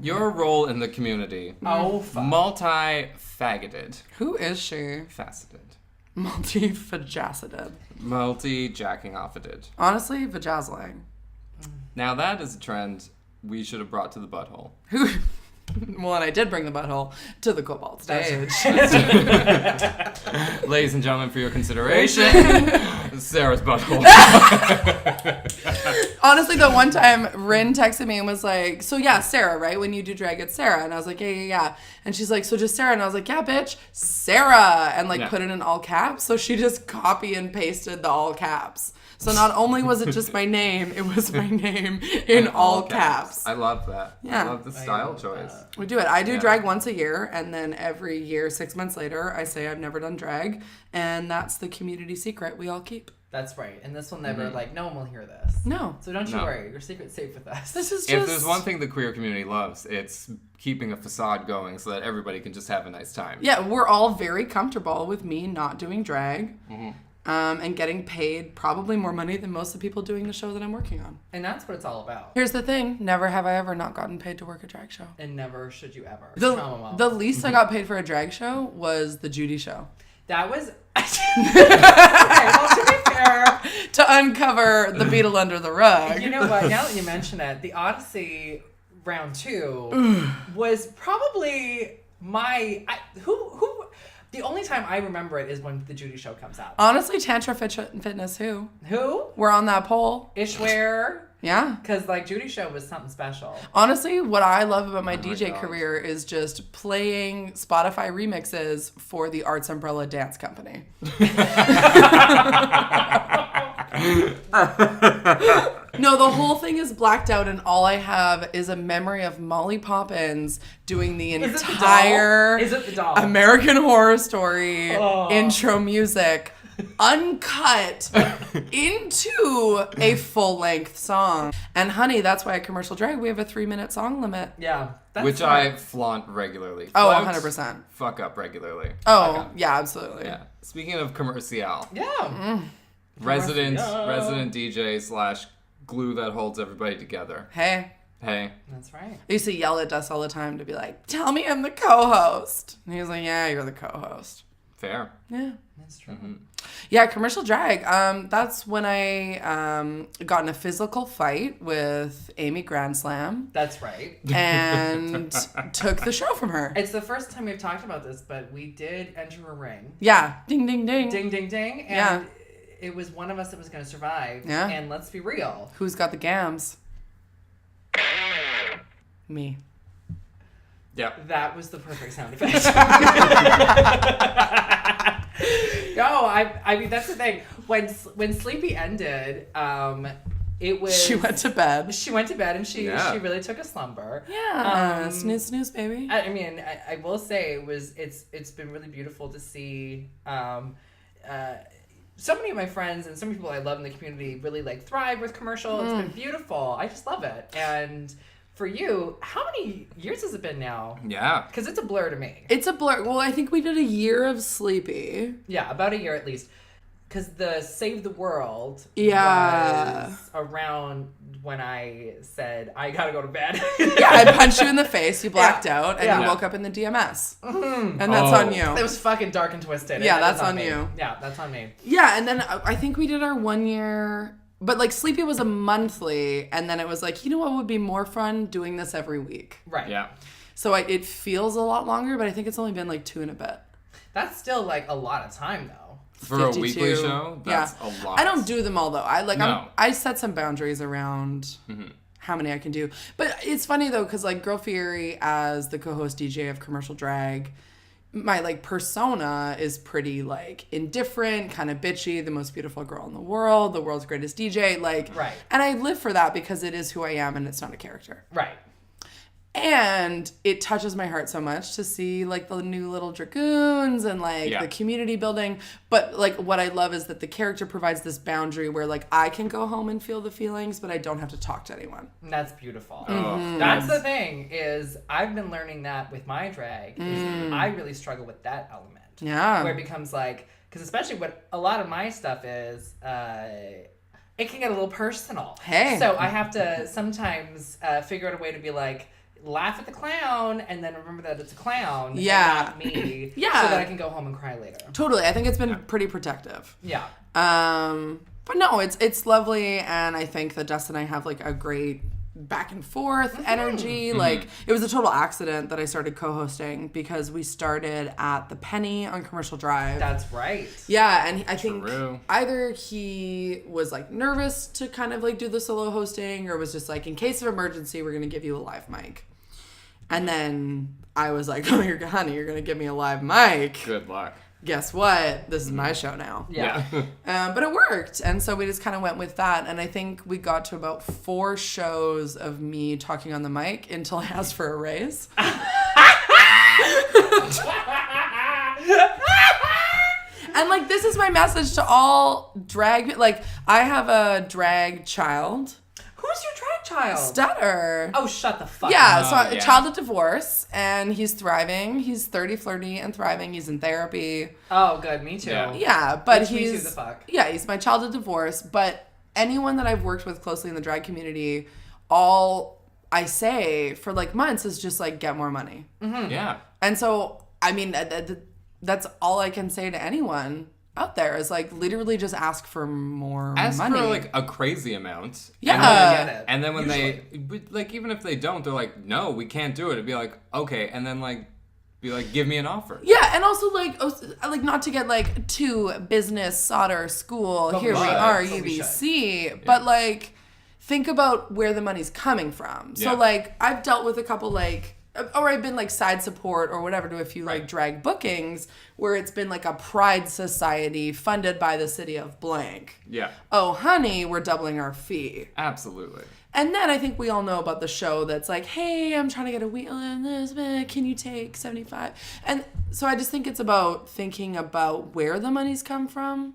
your role in the community, multi-faggoted. Who is she? Faceted. Multi-fajaceted. Multi-jacking-offeded. Honestly, vajazzling. Now that is a trend we should have brought to the butthole. Well, and I did bring the butthole to the Cobalt stage. Ladies and gentlemen, for your consideration, Sarah's butthole. Honestly, the one time Rin texted me and was like, so yeah, Sarah, right? When you do drag, it's Sarah. And I was like, yeah. And she's like, so just Sarah? And I was like, yeah, bitch, Sarah. And put it in all caps. So she just copy and pasted the all caps. So not only was it just my name, it was my name in all caps. I love that. Yeah. I love the style choice. We do it. I do drag once a year, and then every year, 6 months later, I say I've never done drag, and that's the community secret we all keep. That's right. And this will never, no one will hear this. No. So don't you worry. Your secret's safe with us. This is just... If there's one thing the queer community loves, it's keeping a facade going so that everybody can just have a nice time. Yeah, we're all very comfortable with me not doing drag. And getting paid probably more money than most of the people doing the show that I'm working on. And that's what it's all about. Here's the thing. Never have I ever not gotten paid to work a drag show. And never should you ever. The least I got paid for a drag show was the Judy show. That was... Okay, well, to be fair... To uncover the beetle under the rug. You know what? Now that you mention it, the Odyssey round 2 was probably my... The only time I remember it is when the Judy show comes out. Honestly, Tantra Fitness, who? Who? We're on that poll. Ishware. Yeah. Because, Judy show was something special. Honestly, what I love about my DJ career is just playing Spotify remixes for the Arts Umbrella Dance Company. No, the whole thing is blacked out, and all I have is a memory of Molly Poppins doing the entire Is it the doll? American Horror Story intro music uncut into a full-length song. And honey, that's why at Commercial Drag we have a 3-minute song limit. Yeah. Which I flaunt regularly. Oh, Flout, 100%. Fuck up regularly. Oh, yeah, absolutely. Yeah. Speaking of commercial. Yeah. Resident DJ / glue that holds everybody together. Hey. That's right. I used to yell at Dust all the time to be like, tell me I'm the co-host. And he was like, yeah, you're the co-host. Fair. Yeah. That's true. Yeah, Commercial Drag. That's when I got in a physical fight with Amy Grand Slam. That's right. And took the show from her. It's the first time we've talked about this, but we did enter a ring. Yeah. Ding, ding, ding. Ding, ding, ding. And Yeah. it was one of us that was going to survive. Yeah. And let's be real. Who's got the gams? Me. Yeah. That was the perfect sound effect. No, I mean, that's the thing. When Sleepy ended, it was... She went to bed. She went to bed and she really took a slumber. Yeah. Snooze, snooze, baby. I mean, I will say it's been really beautiful to see so many of my friends and some people I love in the community really like thrive with commercial. It's been beautiful. I just love it. And for you, how many years has it been now? Yeah. Because it's a blur to me. It's a blur. Well, I think we did a year of Sleepy. Yeah, about a year at least. Because the Save the World was around when I said, I gotta go to bed. Yeah, I punched you in the face, you blacked out, and you woke up in the DMS. And that's on you. It was fucking dark and twisted. Yeah, that's on you. Yeah, that's on me. Yeah, and then I think we did our 1 year, but like Sleepy was a monthly, and then it was like, you know what would be more fun? Doing this every week. Right. Yeah. So it feels a lot longer, but I think it's only been like 2 and a bit. That's still like a lot of time though. For 52. a weekly show, that's a lot. I don't do them all though. No. I set some boundaries around how many I can do. But it's funny though, because like Girl Fieri as the co-host DJ of Commercial Drag, my like persona is pretty like indifferent, kind of bitchy, the most beautiful girl in the world's greatest DJ, like right. And I live for that because it is who I am and it's not a character. Right. And it touches my heart so much to see like the new little dragoons and like the community building. But like what I love is that the character provides this boundary where like I can go home and feel the feelings, but I don't have to talk to anyone. And that's beautiful. Oh, that's the thing is I've been learning that with my drag. Is I really struggle with that element. Yeah. Where it becomes like, because especially what a lot of my stuff is, it can get a little personal. Hey. So I have to sometimes figure out a way to be like, laugh at the clown and then remember that it's a clown and not me. So that I can go home and cry later. Totally. I think it's been pretty protective. Yeah. But no, it's lovely, and I think that Dustin and I have like a great back and forth energy. Like it was a total accident that I started co-hosting because we started at the Penny on Commercial Drive. That's right. Yeah, and I think True. either he was like nervous to kind of like do the solo hosting, or was just like, in case of emergency, we're gonna give you a live mic. And then I was like, oh, honey, you're gonna give me a live mic. Good luck. Guess what? This is my show now. Yeah. But it worked. And so we just kind of went with that. And I think we got to about 4 shows of me talking on the mic until I asked for a raise. And like, this is my message to all drag. Like, I have a drag child. Who's your drag child? Stutter. Oh, shut the fuck Yeah, up. so a child of divorce, and he's thriving. He's 30, flirty, and thriving. He's in therapy. Oh, good. Me too. Yeah, but Which he's... me too, the fuck. Yeah, he's my child of divorce, but anyone that I've worked with closely in the drag community, all I say for like months is just like, get more money. Mm-hmm. Yeah. And so, I mean, that's all I can say to anyone out there is like, literally just ask for more Ask money. for like a crazy amount. Yeah. And then when they, like, even if they don't, they're like, no, we can't do it. It'd be like, okay. And then like, be like, give me an offer. Yeah, and also like not to get like too business solder school. But Here we we are, should. UBC. But like, think about where the money's coming from. So like, I've dealt with a couple like, or I've been like side support or whatever to a few like drag bookings where it's been like a pride society funded by the city of blank. Yeah. Oh, honey, we're doubling our fee. Absolutely. And then I think we all know about the show that's like, hey, I'm trying to get a wheel in this, can you take 75? And so I just think it's about thinking about where the money's come from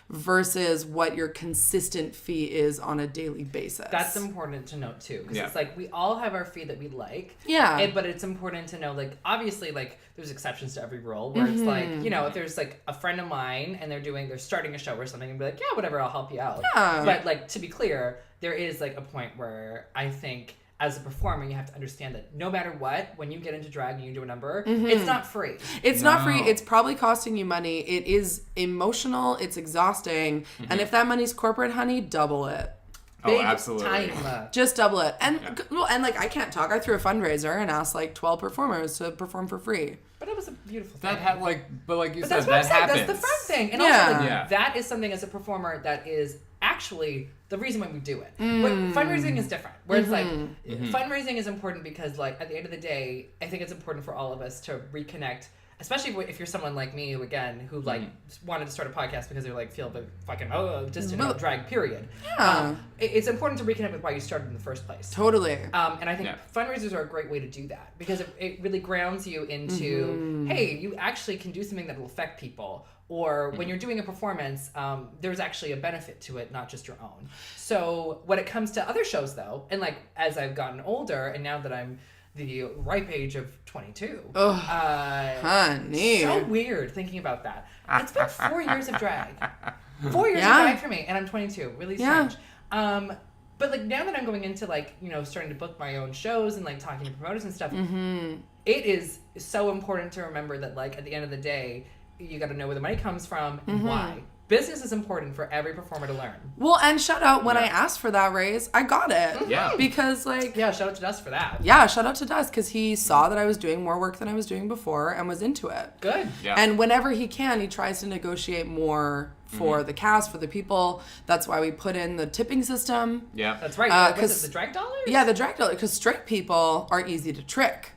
versus what your consistent fee is on a daily basis. That's important to note too, because Yeah. it's like we all have our fee that we like. Yeah. But it's important to know, like, obviously, like, there's exceptions to every rule where it's like, you know, if there's like a friend of mine and they're starting a show or something, and be like, yeah, whatever, I'll help you out. Yeah. But like, to be clear, there is like a point where I think as a performer, you have to understand that no matter what, when you get into drag and you do a number, it's not free. It's not free. It's probably costing you money. It is emotional. It's exhausting. And if that money's corporate, honey, double it. Big absolutely. time. Just double it. And well, and like I can't talk. I threw a fundraiser and asked like 12 performers to perform for free. But it was a beautiful thing. That had but like you But said, that's what that I'm saying. happens. That's the fun thing. And Yeah. also, like, Yeah. that is something as a performer that is actually the reason why we do it. But fundraising is different. Where it's like, fundraising is important because, like, at the end of the day, I think it's important for all of us to reconnect. Especially if you're someone like me, who like wanted to start a podcast because they like feel a bit fucking distant about drag, period. Yeah. It's important to reconnect with why you started in the first place. Totally. And I think fundraisers are a great way to do that because it really grounds you into, hey, you actually can do something that will affect people. Or when you're doing a performance, there's actually a benefit to it, not just your own. So when it comes to other shows, though, and like as I've gotten older, and now that I'm the ripe age of 22, honey. so weird thinking about that. It's been 4 years of drag. 4 years of drag for me, and I'm 22. Really strange. But like now that I'm going into like, you know, starting to book my own shows and like talking to promoters and stuff, it is so important to remember that like at the end of the day, you got to know where the money comes from and why. Business is important for every performer to learn. Well, and shout out when I asked for that raise, I got it. Yeah. Because like... Yeah, shout out to Dust for that. Yeah, shout out to Dust because he saw that I was doing more work than I was doing before and was into it. Good. Yeah. And whenever he can, he tries to negotiate more for the cast, for the people. That's why we put in the tipping system. Yeah. That's right. Was it the drag dollars? Yeah, the drag dollar. Because straight people are easy to trick.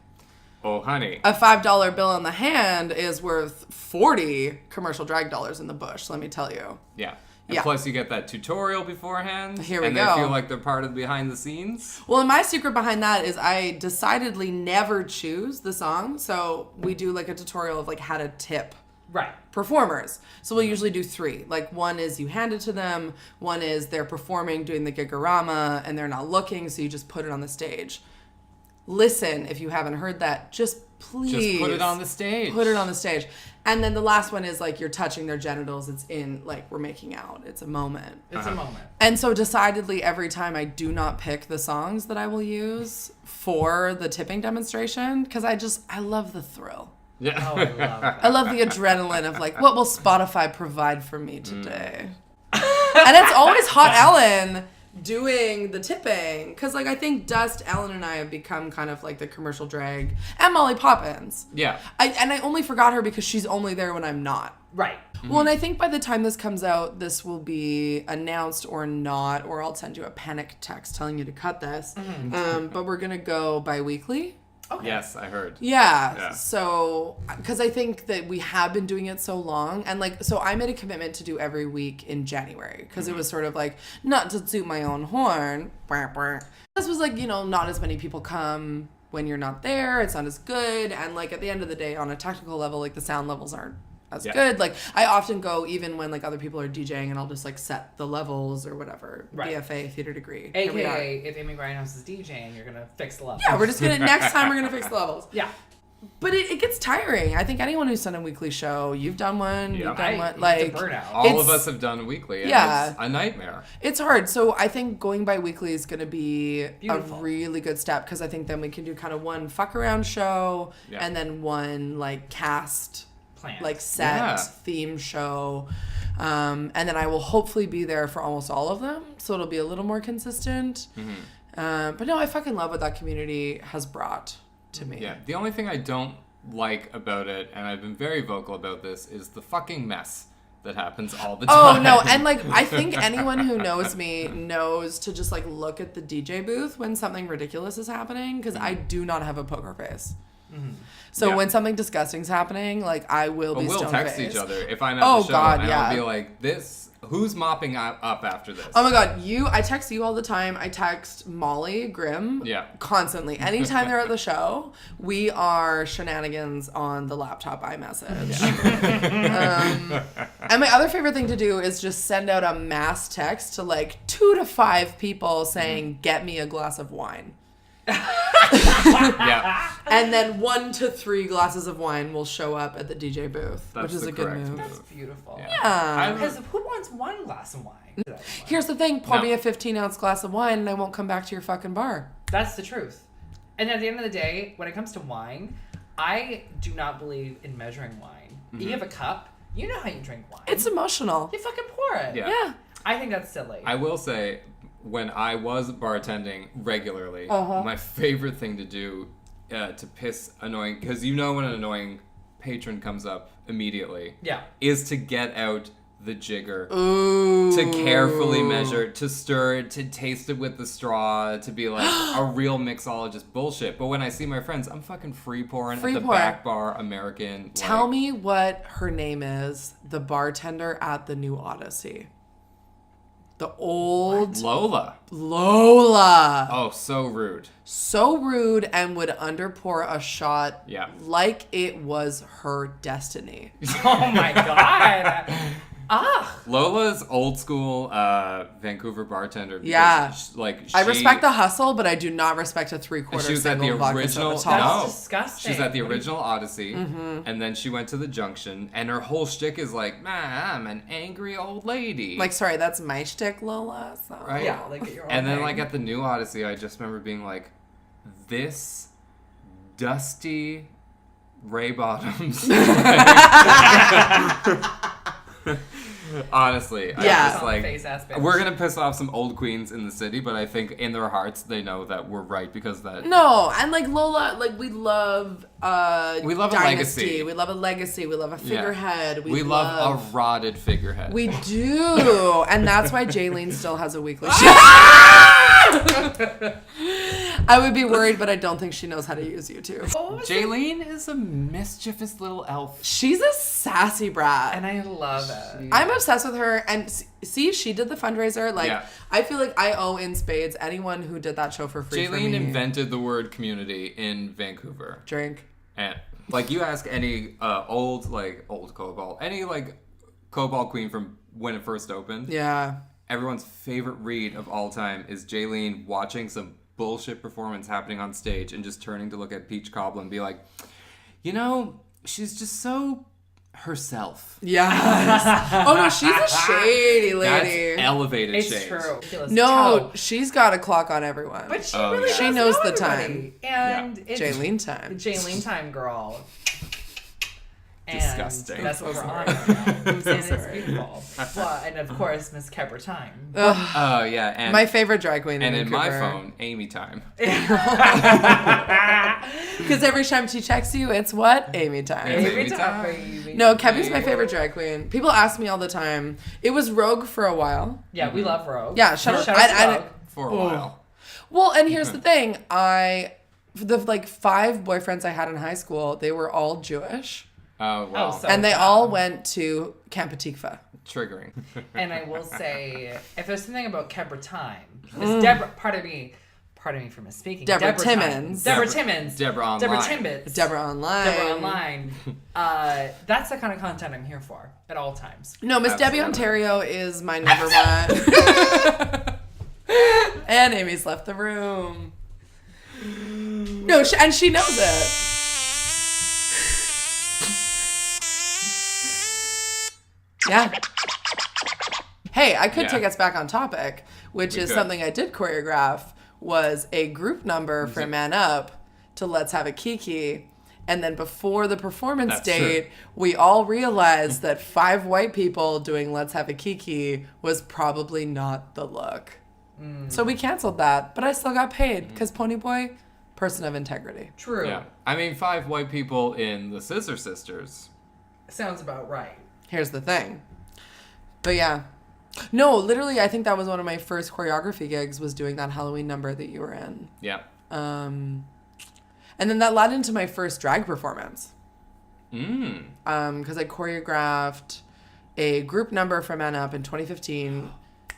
Oh, honey. A $5 bill in the hand is worth 40 commercial drag dollars in the bush, let me tell you. Yeah. And Yeah. plus you get that tutorial beforehand. Here we and go. they feel like they're part of the behind the scenes. Well, and my secret behind that is I decidedly never choose the song. So we do like a tutorial of like how to tip Right. performers. So we'll usually do 3. Like one is you hand it to them. One is they're performing, doing the gigorama, and they're not looking. So you just put it on the stage. Listen, if you haven't heard that, just please. Just put it on the stage. Put it on the stage. And then the last one is like you're touching their genitals. It's in, like, we're making out. It's a moment. It's a moment. And so decidedly every time I do not pick the songs that I will use for the tipping demonstration because I love the thrill. Yeah. Oh, I love that. I love the adrenaline of like, what will Spotify provide for me today? And it's always Hot Ellen doing the tipping because like I think Dust, Ellen, and I have become kind of like the commercial drag, and Molly Poppins. Yeah. I only forgot her because she's only there when I'm not. Right. Well, and I think by the time this comes out, this will be announced or not, or I'll send you a panic text telling you to cut this. But we're gonna go bi-weekly. Okay. Yes, I heard. Yeah. So, because I think that we have been doing it so long. And like, so I made a commitment to do every week in January because it was sort of like, not to toot my own horn. This was like, you know, not as many people come when you're not there. It's not as good. And like, at the end of the day, on a technical level, like the sound levels aren't as good. Like, I often go even when like other people are DJing and I'll just like set the levels or whatever. Right. BFA, theater degree. Here we are. AKA, if Amy Grindhouse is DJing, you're going to fix the level. Yeah, we're just gonna, next time we're gonna fix the levels. Yeah. But it gets tiring. I think anyone who's done a weekly show, you've done one, Yeah. you've done one, It's like a burnout. All of us have done weekly, and Yeah. it's a nightmare. it's hard. So I think going by weekly is going to be Beautiful. a really good step because I think then we can do kind of one fuck around show Yeah. and then one like cast, Plan. like set Yeah. theme show. And then I will hopefully be there for almost all of them. So it'll be a little more consistent. But no, I fucking love what that community has brought to me. Yeah. The only thing I don't like about it, and I've been very vocal about this, is the fucking mess that happens all the Oh time. no, and like I think anyone who knows me knows to just like look at the DJ booth when something ridiculous is happening because I do not have a poker face. So Yeah. when something disgusting's happening, like I will be But we'll stone text faced. each other if I'm at Oh, the show, God, and yeah. I'll be like, "This Who's mopping up after this? Oh my god, I text you all the time. I text Molly Grimm constantly. Anytime they're at the show, we are shenanigans on the laptop iMessage. And my other favorite thing to do is just send out a mass text to like 2 to 5 people saying, get me a glass of wine. And then 1 to 3 glasses of wine will show up at the DJ booth, which is a good move. That's beautiful. Yeah. Because who wants one glass of wine? Here's the thing, pour me a 15-ounce glass of wine and I won't come back to your fucking bar. That's the truth. And at the end of the day, when it comes to wine, I do not believe in measuring wine. You have a cup, you know how you drink wine. It's emotional. You fucking pour it. Yeah. I think that's silly. I will say, when I was bartending regularly, my favorite thing to do to piss annoying, because you know when an annoying patron comes up immediately, is to get out the jigger, to carefully measure, to stir it, to taste it with the straw, to be like a real mixologist bullshit. But when I see my friends, I'm fucking free pouring at the back bar, American. Tell me what her name is, the bartender at the New Odyssey. The old... Lola. Oh, so rude. So rude, and would underpour a shot like it was her destiny. Oh my god. Lola's old school Vancouver bartender. I respect the hustle, but I do not respect a 3/4 she was at the original. That's disgusting. She's at the original Odyssey, and then she went to the Junction, and her whole shtick is like, "Man, I'm an angry old lady." Like, sorry, that's my shtick, Lola. So. Right? Yeah, like at your own and then thing. like at the New Odyssey, I just remember being like, "This dusty Ray Bottoms." Honestly, I just like, we're gonna piss off some old queens in the city, but I think in their hearts they know that we're right because that. No, and like Lola, like we love a legacy. We love a legacy. We love a figurehead. We love a rotted figurehead. We do, and that's why Jaylene still has a weekly show. I would be worried, but I don't think she knows how to use YouTube. Jaylene is a mischievous little elf. She's a sassy brat. And I love it. I'm obsessed with her. And see, she did the fundraiser. Like, I feel like I owe in spades anyone who did that show for free. Jaylene invented the word community in Vancouver. Drink. And like, you ask any old Cobalt, any like Cobalt queen from when it first opened. Yeah. Everyone's favorite read of all time is Jaylene watching some bullshit performance happening on stage and just turning to look at Peach Cobbler and be like, you know, she's just so herself. Yes. Oh no, she's a shady lady. That's elevated it's shades. True. No, she's got a clock on everyone. But she really she knows the everybody. time. And it's Jaylene time. Jaylene time, girl. And disgusting. That's what we're on right now. And it's beautiful. Well, and of course, Miss Kepper time. Oh yeah, and my favorite drag queen. And in my Vancouver. phone, Amy time. Because every time she checks you, it's what? Amy time. Amy time, baby. No, Kevy's my favorite drag queen. People ask me all the time. It was Rogue for a while. Yeah, we love Rogue. Yeah, shout out Rogue. For a while. Well, and here's the thing. The like 5 boyfriends I had in high school, they were all Jewish. Oh, wow. So and they all went to Camp Atikva. Triggering. And I will say, if there's something about Kepper time, Miss Deborah, pardon me for misspeaking. Deborah Timmons. Deborah Timmons. Deborah Online. Deborah Timbits. Deborah Online. Deborah Online. That's the kind of content I'm here for at all times. No, Miss Debbie Ontario is my number one. And Amy's left the room. No, and she knows it. Yeah. Hey, I could take us back on topic, which is something I did choreograph, was a group number for Man Up to Let's Have a Kiki. And then before the performance date, we all realized that 5 white people doing Let's Have a Kiki was probably not the look. So we canceled that, but I still got paid because Ponyboy, person of integrity. True. Yeah. I mean, 5 white people in the Scissor Sisters. Sounds about right. Here's the thing. But yeah. No, literally, I think that was one of my first choreography gigs, was doing that Halloween number that you were in. Yeah. And then that led into my first drag performance. Because I choreographed a group number for Men Up in 2015.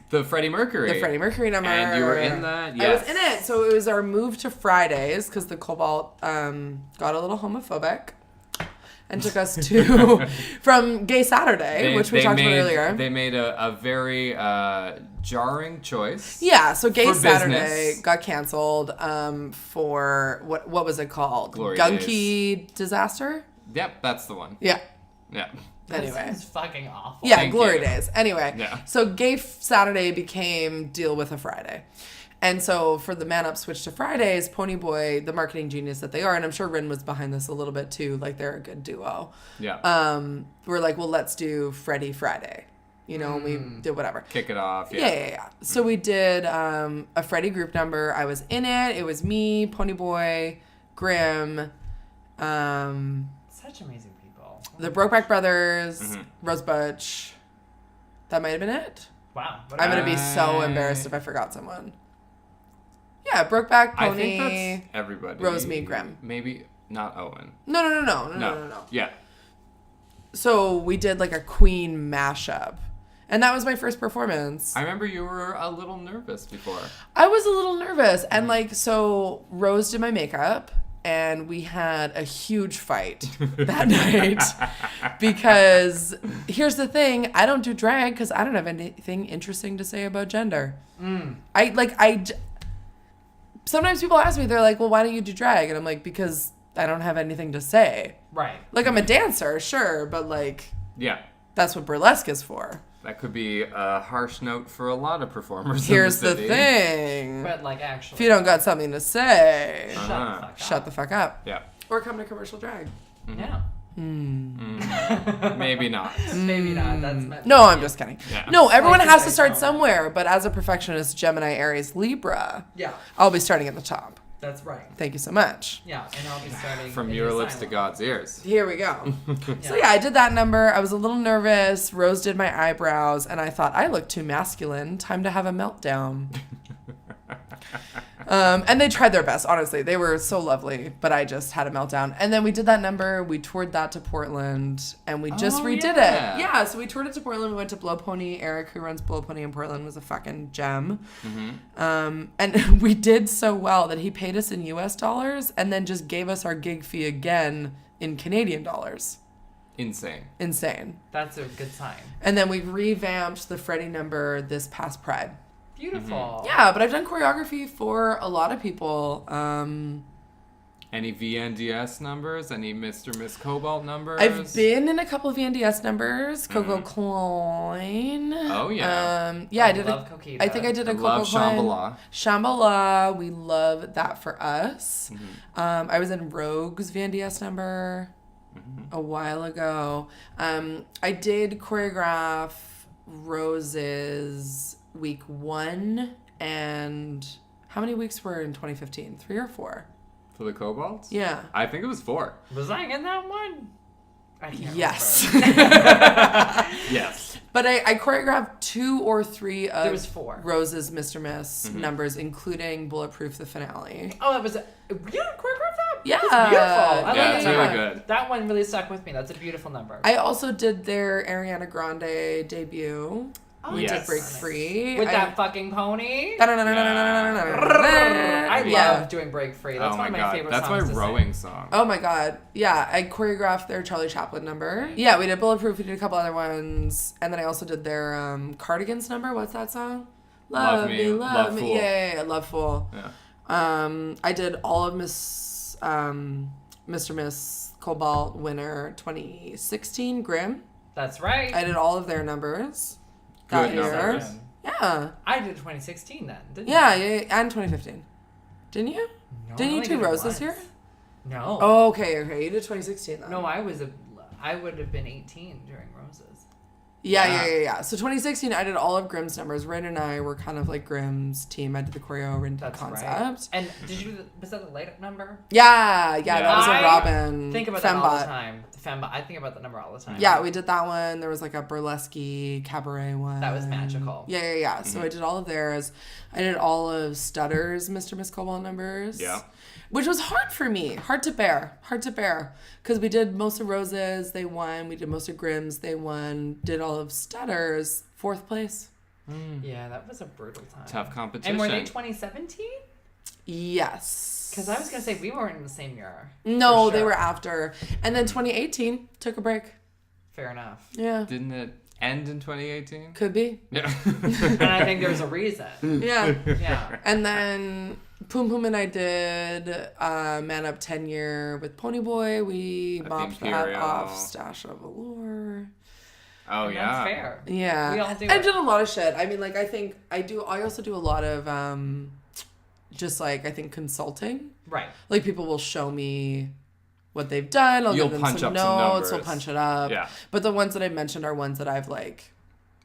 The Freddie Mercury. The Freddie Mercury number. And you were in that? Yes. I was in it. So it was our move to Fridays because the Cobalt got a little homophobic and took us to from Gay Saturday, which we talked about earlier. They made a very jarring choice. Yeah, so Gay Saturday business. got canceled for what was it called? Glory Gunky Days. Disaster? Yep, that's the one. Yeah. Yeah. Anyway. This is fucking awful. Yeah, Thank Glory you. Days. Anyway, Yeah. so Gay Saturday became Deal with a Friday. And so for the Man Up switch to Fridays, Ponyboy, the marketing genius that they are, and I'm sure Rin was behind this a little bit too, like they're a good duo. Yeah. We're like, well, let's do Freddie Friday. You know, and we did whatever. Kick it off. Yeah. So we did a Freddie group number. I was in it. It was me, Ponyboy, Grimm, Such amazing people. the Brokeback Brothers, Rose Butch. That might have been it. Wow. I'm going to be so embarrassed if I forgot someone. Yeah, Brokeback, I Pony. think that's everybody. Rose, me, Grimm. Maybe not Owen. No. Yeah. So we did like a Queen mashup. And that was my first performance. I remember you were a little nervous before. I was a little nervous. And like, so Rose did my makeup and we had a huge fight that night because here's the thing. I don't do drag because I don't have anything interesting to say about gender. Sometimes people ask me, they're like, well, why don't you do drag? And I'm like, because I don't have anything to say. Right. Like, I'm a dancer, sure, but like, Yeah. that's what burlesque is for. That could be a harsh note for a lot of performers. Here's in the the city. thing. But like actually. If you don't got something to say, Shut the fuck up. shut the fuck up. Yeah. Or come to commercial drag. Yeah. Maybe not. Maybe not. That's meant No, I'm just kidding. Yeah. No, everyone Like has I to start don't. somewhere, but as a perfectionist, Gemini, Aries, Libra, Yeah. I'll be starting at the top. That's right. Thank you so much. Yeah, and I'll be starting From in your the lips to asylum. God's ears. Here we go. So yeah, I did that number. I was a little nervous. Rose did my eyebrows, and I thought I look too masculine. Time to have a meltdown. And they tried their best, honestly. They were so lovely, but I just had a meltdown. And then we did that number. We toured that to Portland, and we just redid yeah. it. Yeah, so we toured it to Portland. We went to Blow Pony. Eric, who runs Blow Pony in Portland, was a fucking gem. And we did so well that he paid us in US dollars and then just gave us our gig fee again in Canadian dollars. Insane. Insane. That's a good sign. And then we revamped the Freddie number this past Pride. Beautiful. Yeah, but I've done choreography for a lot of people. Any VNDS numbers? Any Mr. Miss Cobalt numbers? I've been in a couple of VNDS numbers. Coco Klein. Oh, yeah. Yeah, I I did love a. Coquita. I think I did a I Coco love Klein. Shambhala. Shambhala. We love that for us. I was in Rogue's VNDS number a while ago. I did choreograph Rose's week 1, and how many weeks were in 2015? 3 or 4? For the Cobalts? Yeah. I think it was 4. Was I in that one? I can't Yes. remember. Yes. But I choreographed 2 or 3 of There was 4. Rose's Mr. Miss numbers, including Bulletproof, the finale. Oh, that was. You choreographed that? Yeah. That's beautiful. I Yeah, like it's that. really good. That one really stuck with me. That's a beautiful number. I also did their Ariana Grande debut. We Yes. did Break Free. With that fucking pony. I love doing Break Free. That's Oh one my of my God. favorite That's my songs to rowing sing. song. Oh my God. Yeah, I choreographed their Charlie Chaplin number. Yeah, we did Bulletproof. We did a couple other ones. And then I also did their Cardigans number. What's that song? Love Me, Love Fool. Yeah, Love Fool. Yeah. I did all of Mr. Miss Cobalt winner 2016, Grimm. That's right. I did all of their numbers Good that year. numbers. Yeah. I did 2016 then, didn't Yeah, I? and 2015. Didn't you? No, Didn't I you only do did it Rose this once. year? No. Oh, okay. You did 2016 then. No, I would have been 18 during Roses. Yeah. So 2016, I did all of Grimm's numbers. Rin and I were kind of like Grimm's team. I did the choreo, Rin did the That's concept. right. And did you? Was that the light up number? Yeah, that was a I Robin. Think about that all the Fembot. time. The Fembot. I think about that number all the time. Yeah, we did that one. There was like a burlesque cabaret one. That was magical. Yeah. So I did all of theirs. I did all of Stutter's Mr. Miss Cobalt numbers. Yeah. Which was hard for me. Hard to bear. Because we did most of Rose's, they won. We did most of Grimm's, they won. Did all of Stutter's, 4th place. Yeah, that was a brutal time. Tough competition. And were they 2017? Yes. Because I was going to say we weren't in the same year. No, For they sure. were after. And then 2018, took a break. Fair enough. Yeah. Didn't it end in 2018? Could be. Yeah. And I think there's a reason. Yeah. Yeah. And then Poom Poom and I did Man Up 10 Year with Ponyboy. We mopped that Imperial. off Stash of Allure. Oh, And yeah. that's fair. Yeah. We all do I've it. done a lot of shit. I mean, like, I also do a lot of just like, I think, consulting. Right. Like, people will show me what they've done. I'll You'll give them punch some up some notes. We'll numbers. punch it up. Yeah. But the ones that I mentioned are ones that I've like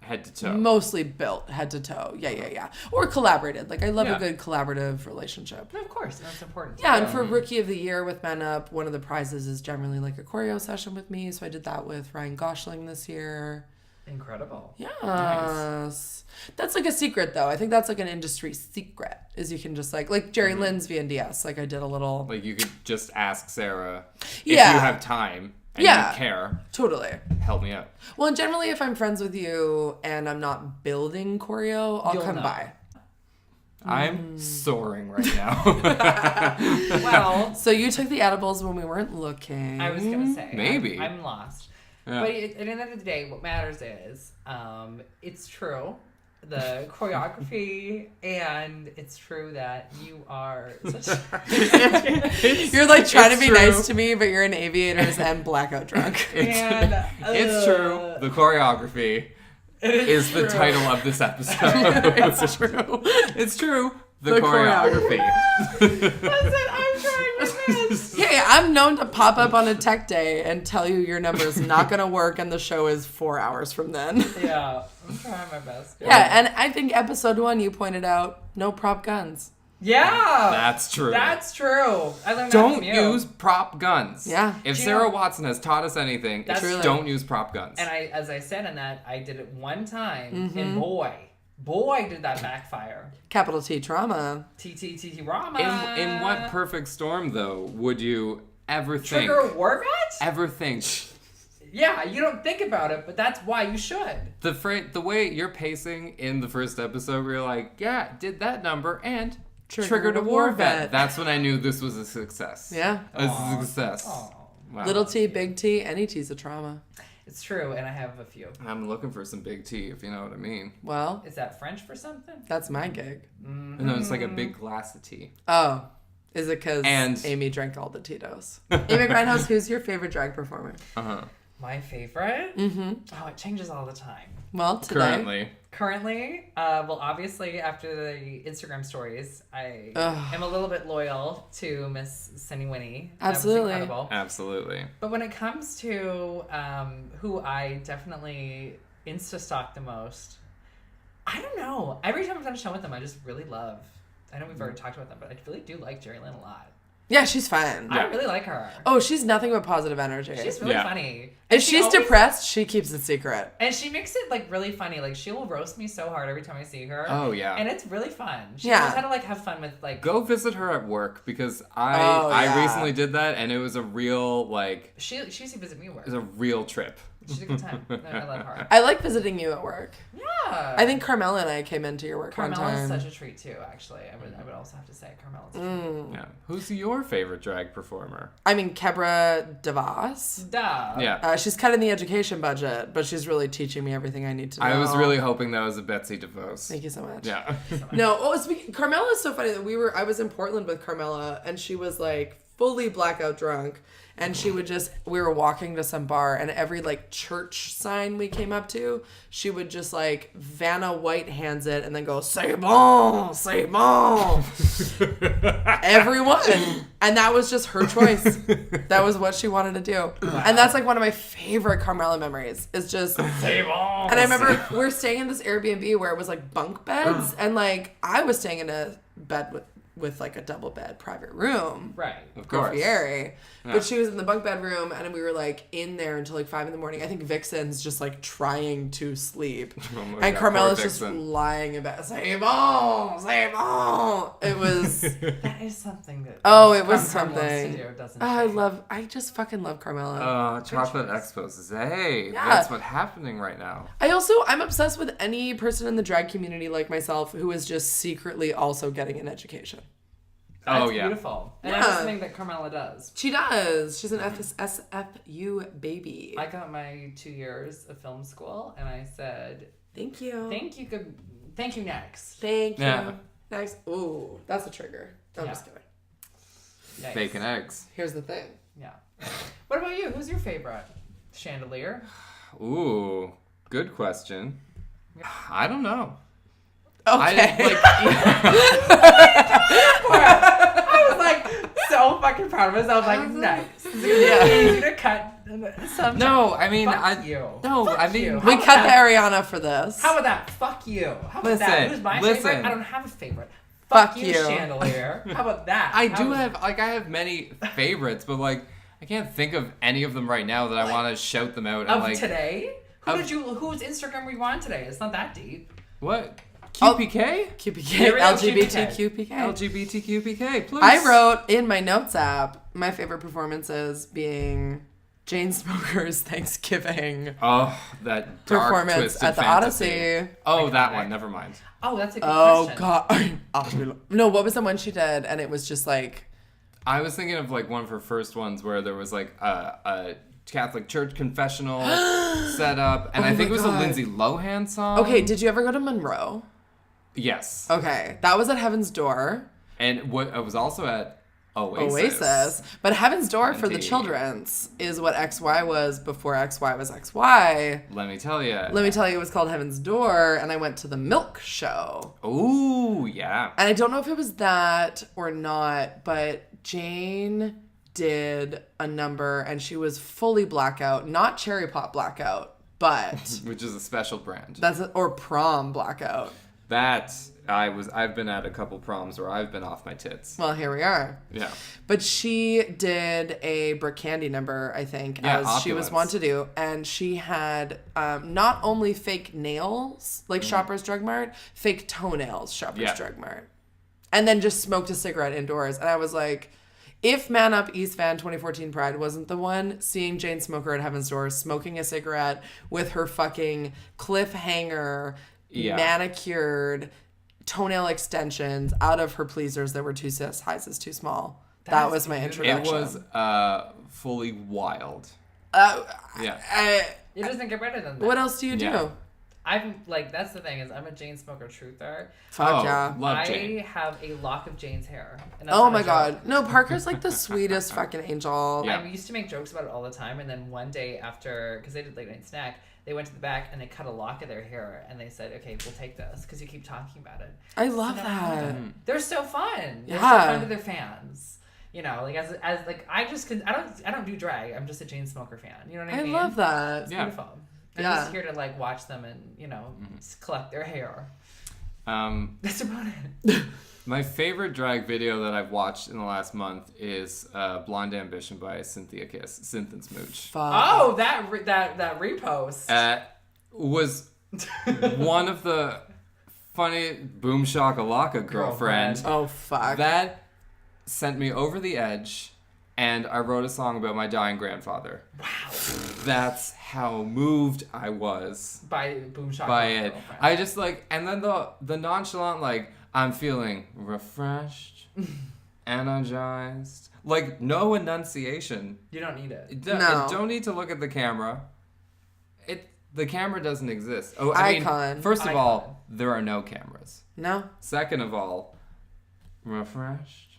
Head to toe. mostly built head to toe. Yeah. Or collaborated. Like, I love Yeah. a good collaborative relationship. No, of course. That's important. Yeah, and for Rookie of the Year with Men Up, one of the prizes is generally like a choreo session with me. So I did that with Ryan Gosling this year. Incredible. Yes. That's like a secret, though. I think that's like an industry secret, is you can just like Jerry Lynn's VNDS. Like, I did a little... Like, you could just ask Sarah if Yeah. you have time and Yeah. you care. Totally. Help me out. Well, and generally, if I'm friends with you and I'm not building choreo, I'll You'll come know. by. I'm soaring right now. Well, So you took the edibles when we weren't looking. I was going to say. Maybe. I'm lost. Yeah. But at the end of the day, what matters is it's true. The choreography, and it's true that you are such... You're like trying to It's be true. nice to me, but you're in aviators and blackout drunk. and, It's true. The choreography is the true. title of this episode. It's true. It's true. The, The choreography. That's it. I'm trying with this. Hey, I'm known to pop up on a tech day and tell you your number's not going to work and the show is 4 hours from then. Yeah, I'm trying my best. Yeah, and I think episode 1 you pointed out, no prop guns. Yeah. That's true. That's true. I learned that Don't from you. use prop guns. Yeah. If Do you Sarah know- Watson has taught us anything, That's it's true. don't use prop guns. And as I said in that, I did it one time, Mm-hmm. and boy, did that backfire. Capital T trauma. TTTT Rama. In what perfect storm, though, would you ever think? Trigger War Vet? Ever think Yeah, you don't think about it, but that's why you should. the way you're pacing in the first episode, where you're like, yeah, did that number and Triggered triggered a a war war vet. vet. That's when I knew this was a success. Yeah. A success. Aw. Wow. Little T, big T, any T's a trauma. It's true, and I have a few. I'm looking for some big tea, if you know what I mean. Well, Is that French for something? that's my gig. No, it's like a big glass of tea. Oh. Is it because And- Amy drank all the Tito's? Amy Grindhouse, who's your favorite drag performer? Uh-huh. My favorite? Mm-hmm. Oh, it changes all the time. Well, today. Currently, well, obviously, after the Instagram stories, I Ugh. am a little bit loyal to Miss Sunny Winnie. Absolutely. That was incredible. Absolutely. But when it comes to who I definitely Insta-stalk the most, I don't know. Every time I've done a show with them, I just really love. I know we've already talked about them, but I really do like Jerry Lynn a lot. Yeah, she's fun. I really like her. Oh, she's nothing but positive energy. She's really Yeah. funny. If she's always- depressed, she keeps it secret. And she makes it like really funny. Like she will roast me so hard every time I see her. Oh, yeah. And it's really fun. She Yeah. knows how to like have fun with like. Go visit her at work, because Oh, I yeah. recently did that, and it was a real, like, She used to visit me at work. it was a real trip. She's a good time. No, I love her. I like visiting you at work. Yeah. I think Carmela and I came into your work one Carmela's time. such a treat too. Actually, I would also have to say Carmela's a treat. Yeah. Who's your favorite drag performer? I mean, Kebra DeVos. Duh. Yeah. She's cutting the education budget, but she's really teaching me everything I need to know. I was really hoping that was a Betsy DeVos. Thank you so much. Yeah. No, Carmela is so funny that I was in Portland with Carmela and she was like fully blackout drunk and we were walking to some bar and every like church sign we came up to, she would just like Vanna White hands it and then go, c'est bon. Everyone. And that was just her choice. That was what she wanted to do. And that's like one of my favorite Carmela memories is just Save all. and I remember we're staying in this Airbnb where it was like bunk beds, and like I was staying in a bed with like a double bed private room. Right. Of For course. Fieri. Yeah. But she was in the bunk bed room and we were like in there until like 5 a.m. I think Vixen's just like trying to sleep. Oh my And God, Carmela's poor just Vixen. lying about save all. It was That is something that. Oh, it was Carmela wants something. to do, doesn't I just fucking love Carmela. Chocolate expose. Hey, Yeah. that's what's happening right now. I'm obsessed with any person in the drag community like myself who is just secretly also getting an education. That's Oh, yeah. beautiful. And Yeah. that's something that Carmela does. She does. She's an SFU baby. I got my 2 years of film school, and I said, Thank you. thank you, next. Thank you. Yeah. Nice. Ooh, that's a trigger. I'm Yeah. just kidding. Nice. Bacon eggs. Here's the thing. Yeah. What about you? Who's your favorite? Chandelier? Ooh, good question. I don't know. Okay. I was like so fucking proud of myself. Like, nice. Yeah. Easy to cut. Some No, I mean, Fuck you. No, Fuck I mean, you. we How cut about the Ariana for this. How about that? Fuck you. How about that? Listen, Who's my listen. favorite? I don't have a favorite. Fuck you, you. Chandelier. How about that? I have many favorites, but like, I can't think of any of them right now that I want to shout them out. And Of like, today? Whose Instagram were you on today? It's not that deep. what? Oh. QPK? QPK. Here we go, LGBTQPK. LGBTQPK, please. I wrote in my notes app my favorite performances being Jane Smoker's Thanksgiving Oh, that dark performance twisted at the fantasy. Odyssey. Oh, that one. Never mind. Oh, that's a good Oh question. God. No, what was the one she did? And it was just like, I was thinking of like one of her first ones where there was like a Catholic church confessional set up, and Oh I think my it was God. a Lindsay Lohan song. okay, did you ever go to Monroe? Yes. Okay, that was at Heaven's Door. And what I was also at Oasis. But Heaven's Door for the Indeed. children's is what XY was before XY was XY. Let me tell you. Let me tell you, it was called Heaven's Door, and I went to the Milk Show. Ooh, yeah. And I don't know if it was that or not, but Jane did a number, and she was fully blackout, not cherry pop blackout, but Which is a special brand. or prom blackout. I've been at a couple proms where I've been off my tits. Well, here we are. Yeah. But she did a Brick Candy number, I think, Yeah, as she was Opulence. wont to do. And she had not only fake nails, like Shoppers Drug Mart, fake toenails, Shoppers Yeah. Drug Mart. And then just smoked a cigarette indoors. And I was like, if Man Up East Van 2014 Pride wasn't the one, seeing Jane Smoker at Heaven's Door smoking a cigarette with her fucking cliffhanger, Yeah. manicured toenail extensions out of her pleasers that were two sizes too small. That That's was my beautiful. It introduction. was fully wild. Yeah. It doesn't get better than that. What else do you do? Yeah. I'm like, that's the thing is, I'm a Jane Smoker truther. Fuck Oh, yeah. love Jane. I have a lock of Jane's hair. And that's Oh not my a joke. god. No, Parker's like the sweetest fucking angel. Yeah. I used to make jokes about it all the time, and then one day after, because they did late night snack, they went to the back and they cut a lock of their hair, and they said, "Okay, we'll take this because you keep talking about it." I love So that. They're so fun. They're Yeah. so fun to their fans. You know, like as like I don't do drag. I'm just a Jane Smoker fan. You know what I I mean? love that. It's Yeah. beautiful. I'm Yeah. just here to like watch them and just collect their hair. That's about it. My favorite drag video that I've watched in the last month is Blonde Ambition by Cynthia Kiss, Synth and Smooch. Fuck. Oh, that repost. Was one of the funny Boom Shakalaka girlfriend. Oh fuck. That sent me over the edge, and I wrote a song about my dying grandfather. Wow. That's how moved I was By Boom Shaka. by it. Girlfriend. I just like, and then the nonchalant, like, I'm feeling refreshed, energized. Like, no enunciation. You don't need it. No. I don't need to look at the camera. The camera doesn't exist. Oh, I Icon. mean, first of Icon. all, there are no cameras. No? Second of all, refreshed,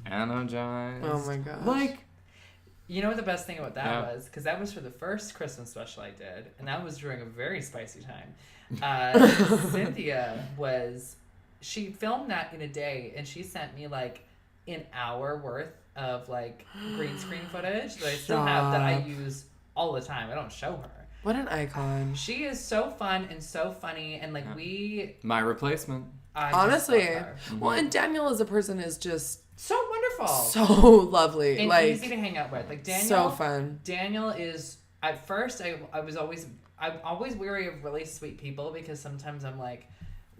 energized. Oh my gosh. Like, You know what the best thing about that Yeah. was? Because that was for the first Christmas special I did, and that was during a very spicy time. Cynthia she filmed that in a day, and she sent me like an hour worth of like green screen footage that I still have that I Stop. use all the time. I don't show her. What an icon. She is so fun and so funny, and like my replacement. Honestly. Mm-hmm. Well, and Daniel as a person is just so wonderful. so lovely. And like easy to hang out with. Like Daniel. So fun. Daniel is, at first, I'm always weary of really sweet people because sometimes I'm like,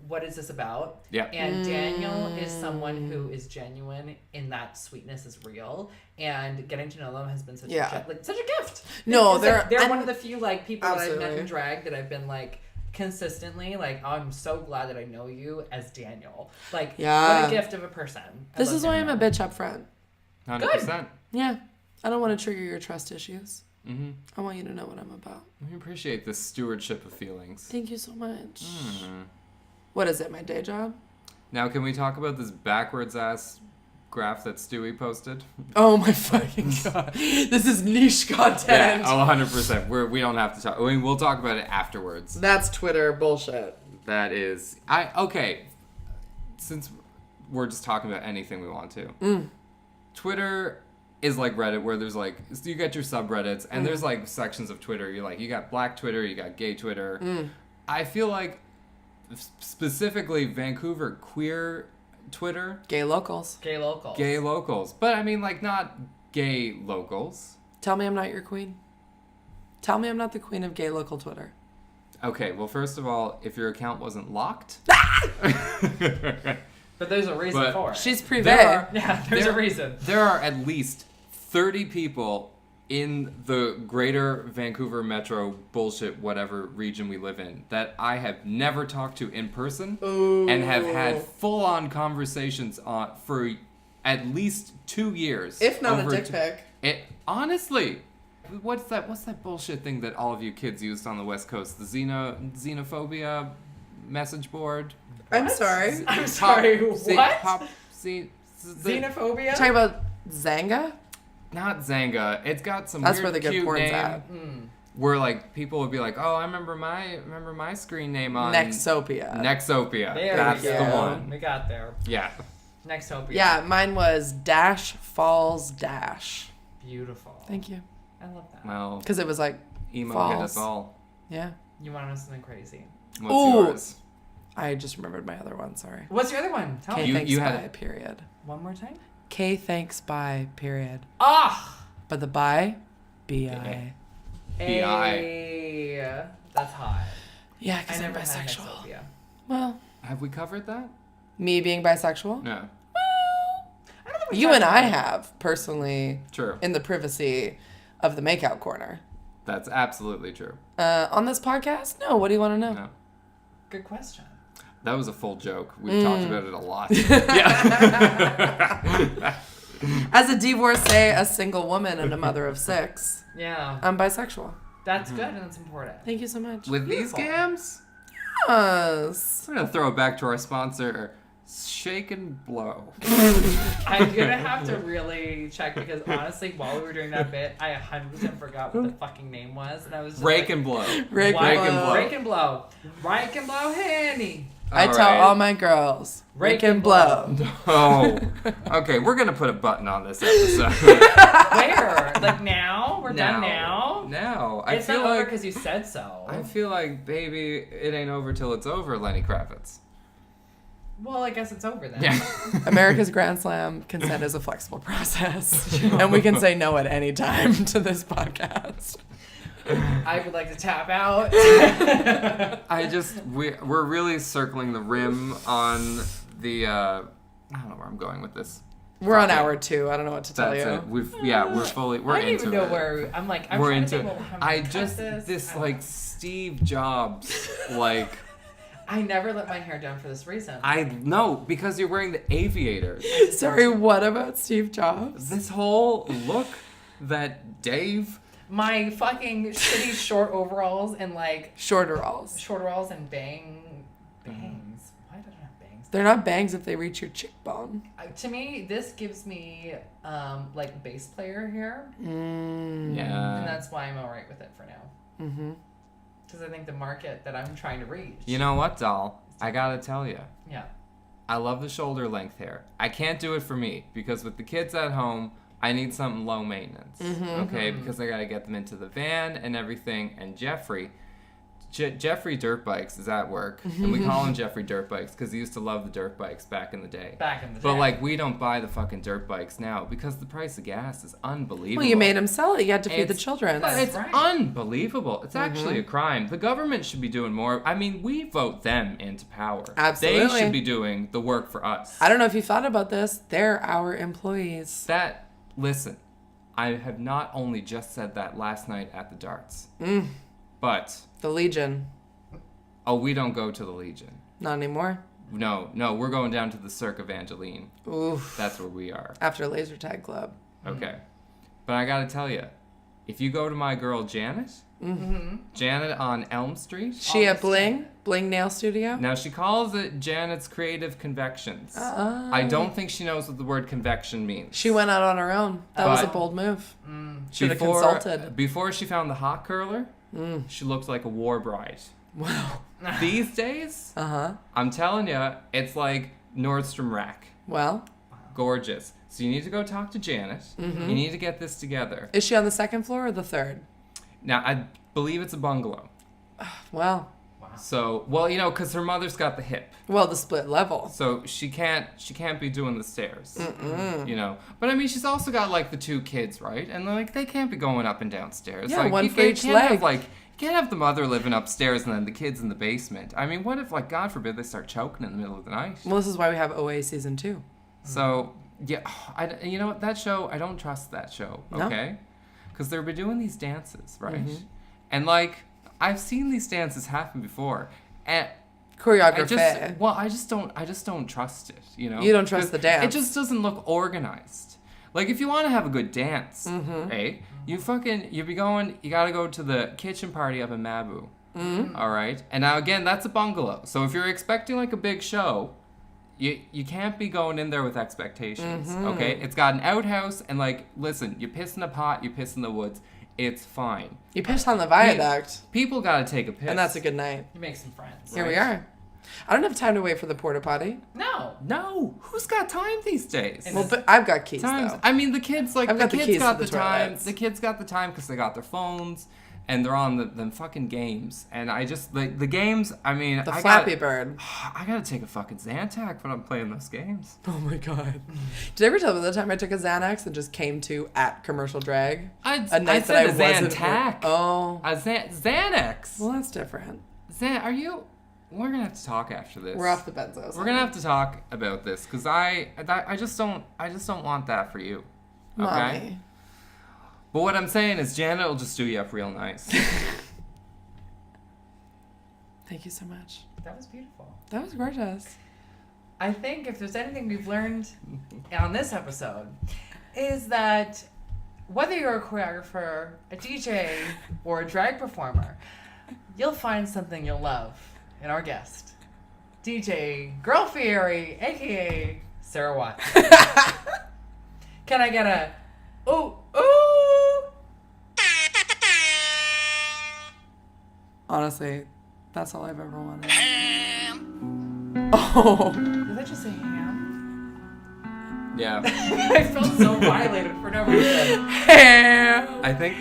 what is this about? Yeah. And Daniel is someone who is genuine in that sweetness is real, and getting to know them has been such a gift. No, Because, they're one of the few like people that I've met Absolutely. in drag that I've been like consistently like, oh, I'm so glad that I know you as Daniel. Like, what a gift of a person. This is why I'm a bitch up front. 100%. Yeah. I don't want to trigger your trust issues. Mm-hmm. I want you to know what I'm about. We appreciate this stewardship of feelings. Thank you so much. Mm. What is it, my day job? Now, can we talk about this backwards ass graph that Stewie posted? Oh my fucking god. This is niche content. Yeah, 100%. We don't have to talk. I mean, we'll talk about it afterwards. That's Twitter bullshit. That is... Okay. Since we're just talking about anything we want to. Twitter is like Reddit, where there's like... You get your subreddits, and there's like sections of Twitter. You got black Twitter, you got gay Twitter. I feel like... Specifically, Vancouver queer Twitter. Gay locals. Gay locals. Gay locals. But I mean, like, not gay locals. Tell me I'm not your queen. Tell me I'm not the queen of gay local Twitter. Okay, well, first of all, if your account wasn't locked... But there's a reason for it. She's privé. There's a reason. There are at least 30 people in the greater Vancouver metro bullshit whatever region we live in that I have never talked to in person and have had full-on conversations for at least 2 years. If not a dick pic. Honestly, what's that bullshit thing that all of you kids used on the West Coast? The xenophobia message board? I'm sorry. I'm sorry, what? Xenophobia? Talking about Zanga? Not Zanga. It's got some That's weird, where the good cute porn's name at. where like people would be like, "Oh, I remember my screen name on Nexopia. Nexopia." There That's we the go. one. We got there. Yeah. Nexopia. Yeah, mine was Dash Falls Dash. Beautiful. Thank you. I love that. Well, Because it was like emo falls. hit us all. Yeah. You want to know something crazy? What's Ooh. yours? I just remembered my other one, sorry. What's your other one? Tell K me. thanks you bye, had- period. One more time. K thanks bye, period. Ah! But the bye, B-I. B.I. That's hot. Yeah, I because I'm never had bisexual. Nexopia. Well, Have we covered that? me being bisexual? No. I don't think we You talked and I about it. have, personally, True. in the privacy of the makeout corner. That's absolutely true. On this podcast? No, what do you want to know? No. Good question. That was a full joke. We've talked about it a lot. Yeah. As a divorcee, a single woman, and a mother of 6, Yeah. I'm bisexual. That's good and that's important. Thank you so much. With Beautiful. these gams, Yes. we're going to throw it back to our sponsor, Shake and Blow. I'm gonna have to really check because honestly, while we were doing that bit, I 100% forgot what the fucking name was, and I was just Rake like, and Blow. Rake what? and blow. Rake and blow, rake and blow, honey. I tell all my girls, rake and blow. Oh. Okay, we're going to put a button on this episode. Where? Like now? We're done now? Now. It's not over because you said so. I feel like, baby, it ain't over till it's over, Lenny Kravitz. Well, I guess it's over then. Yeah. America's Grand Slam, consent is a flexible process. And we can say no at any time to this podcast. I would like to tap out. We're really circling the rim on the, I don't know where I'm going with this. We're on hour 2. I don't know what to tell That's you. it. We're I don't into even know it. where I'm like. I'm We're trying into to think how I'm gonna cut this I like don't know. Steve Jobs like I never let my hair down for this reason. I know because you're wearing the aviators. Sorry, what about Steve Jobs? This whole look that Dave My fucking shitty short overalls and like Shorteralls. short overalls and bangs. Why did I have bangs? They're not bangs if they reach your cheekbone. To me, this gives me like bass player hair, and Yeah. that's why I'm alright with it for now. Mm-hmm. Because I think the market that I'm trying to reach. You know what, doll? I gotta tell you. Yeah. I love the shoulder length hair. I can't do it for me because with the kids at home, I need something low maintenance. Okay, because I gotta get them into the van and everything. And Jeffrey, Jeffrey Dirt Bikes is at work, and we call him Jeffrey Dirt Bikes because he used to love the dirt bikes back in the day. But like, we don't buy the fucking dirt bikes now because the price of gas is unbelievable. Well, you made him sell it. You had to feed the children. It's unbelievable. It's actually a crime. The government should be doing more. I mean, we vote them into power. Absolutely. They should be doing the work for us. I don't know if you thought about this. They're our employees. Listen, I have not only just said that last night at the darts, but... The Legion. Oh, we don't go to the Legion. Not anymore? No, we're going down to the Cirque Evangeline. Oof. That's where we are. After Laser Tag Club. Okay. But I gotta tell you, if you go to my girl Janet, Janet on Elm Street. She at Bling Nail Studio? Now, she calls it Janet's Creative Convections. I don't think she knows what the word convection means. She went out on her own. That was a bold move. Should have consulted. Before she found the hot curler, she looked like a war bride. Wow. These days, I'm telling you, it's like Nordstrom Rack. Well. Gorgeous. So you need to go talk to Janet. You need to get this together. Is she on the second floor or the third? Now, I believe it's a bungalow. Wow. So, well, you know, because her mother's got the hip. Well, the split level. So she can't be doing the stairs. You know. But I mean, she's also got like the 2 kids, right? And like they can't be going up and down stairs. Yeah, like, one for each can't leg. Have, like, you can't have the mother living upstairs and then the kids in the basement. I mean, what if, like, God forbid, they start choking in the middle of the night? Well, this is why we have OA season 2. So, yeah, you know what? That show, I don't trust that show, okay? Because they've been doing these dances, right? And, like, I've seen these dances happen before. And choreography. I just don't trust it, you know? You don't trust the dance. It just doesn't look organized. Like, if you want to have a good dance, hey, you gotta go to the kitchen party up in Mabou. All right? And now, again, that's a bungalow. So if you're expecting, like, a big show, you can't be going in there with expectations, okay? It's got an outhouse, and, like, listen, you piss in a pot, you piss in the woods, it's fine. You pissed on the viaduct. People gotta take a piss. And that's a good night. You make some friends. Here we are. I don't have time to wait for the porta potty. No. Who's got time these days? Well, but I've got keys, though. I mean, the kids, like, I've got the keys got to the the time. toilets. The kids got the time because they got their phones, and they're on them fucking games. And I just, like, the games, I mean... The Flappy Bird. I gotta take a fucking Xanax when I'm playing those games. Oh, my God. Did I ever tell you the time I took a Xanax and just came to at commercial drag? A night that I wasn't... Oh. A Xanax. Well, that's different. Are you... We're gonna have to talk after this. We're off the benzos. We're gonna have to talk about this because I just don't want that for you. Okay. Mommy. But what I'm saying is Janet will just do you up real nice. Thank you so much. That was beautiful. That was gorgeous. I think if there's anything we've learned on this episode, is that whether you're a choreographer, a DJ, or a drag performer, you'll find something you'll love in our guest, DJ Girl Fieri, aka Sarah Watts. Can I get a ooh? Honestly, that's all I've ever wanted. Oh. Did I just say ham? Yeah. I felt so violated for no reason. Ham. I think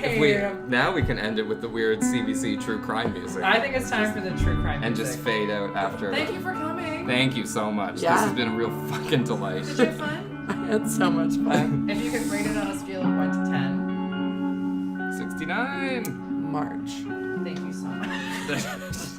now we can end it with the weird CBC true crime music. I think it's time for the true crime and music. just fade out after. Thank you for coming. Thank you so much. Yeah. This has been a real fucking delight. Did you have fun? I had so much fun. If you could rate it on a scale of 1 to 10. 69. March. Thank you so much.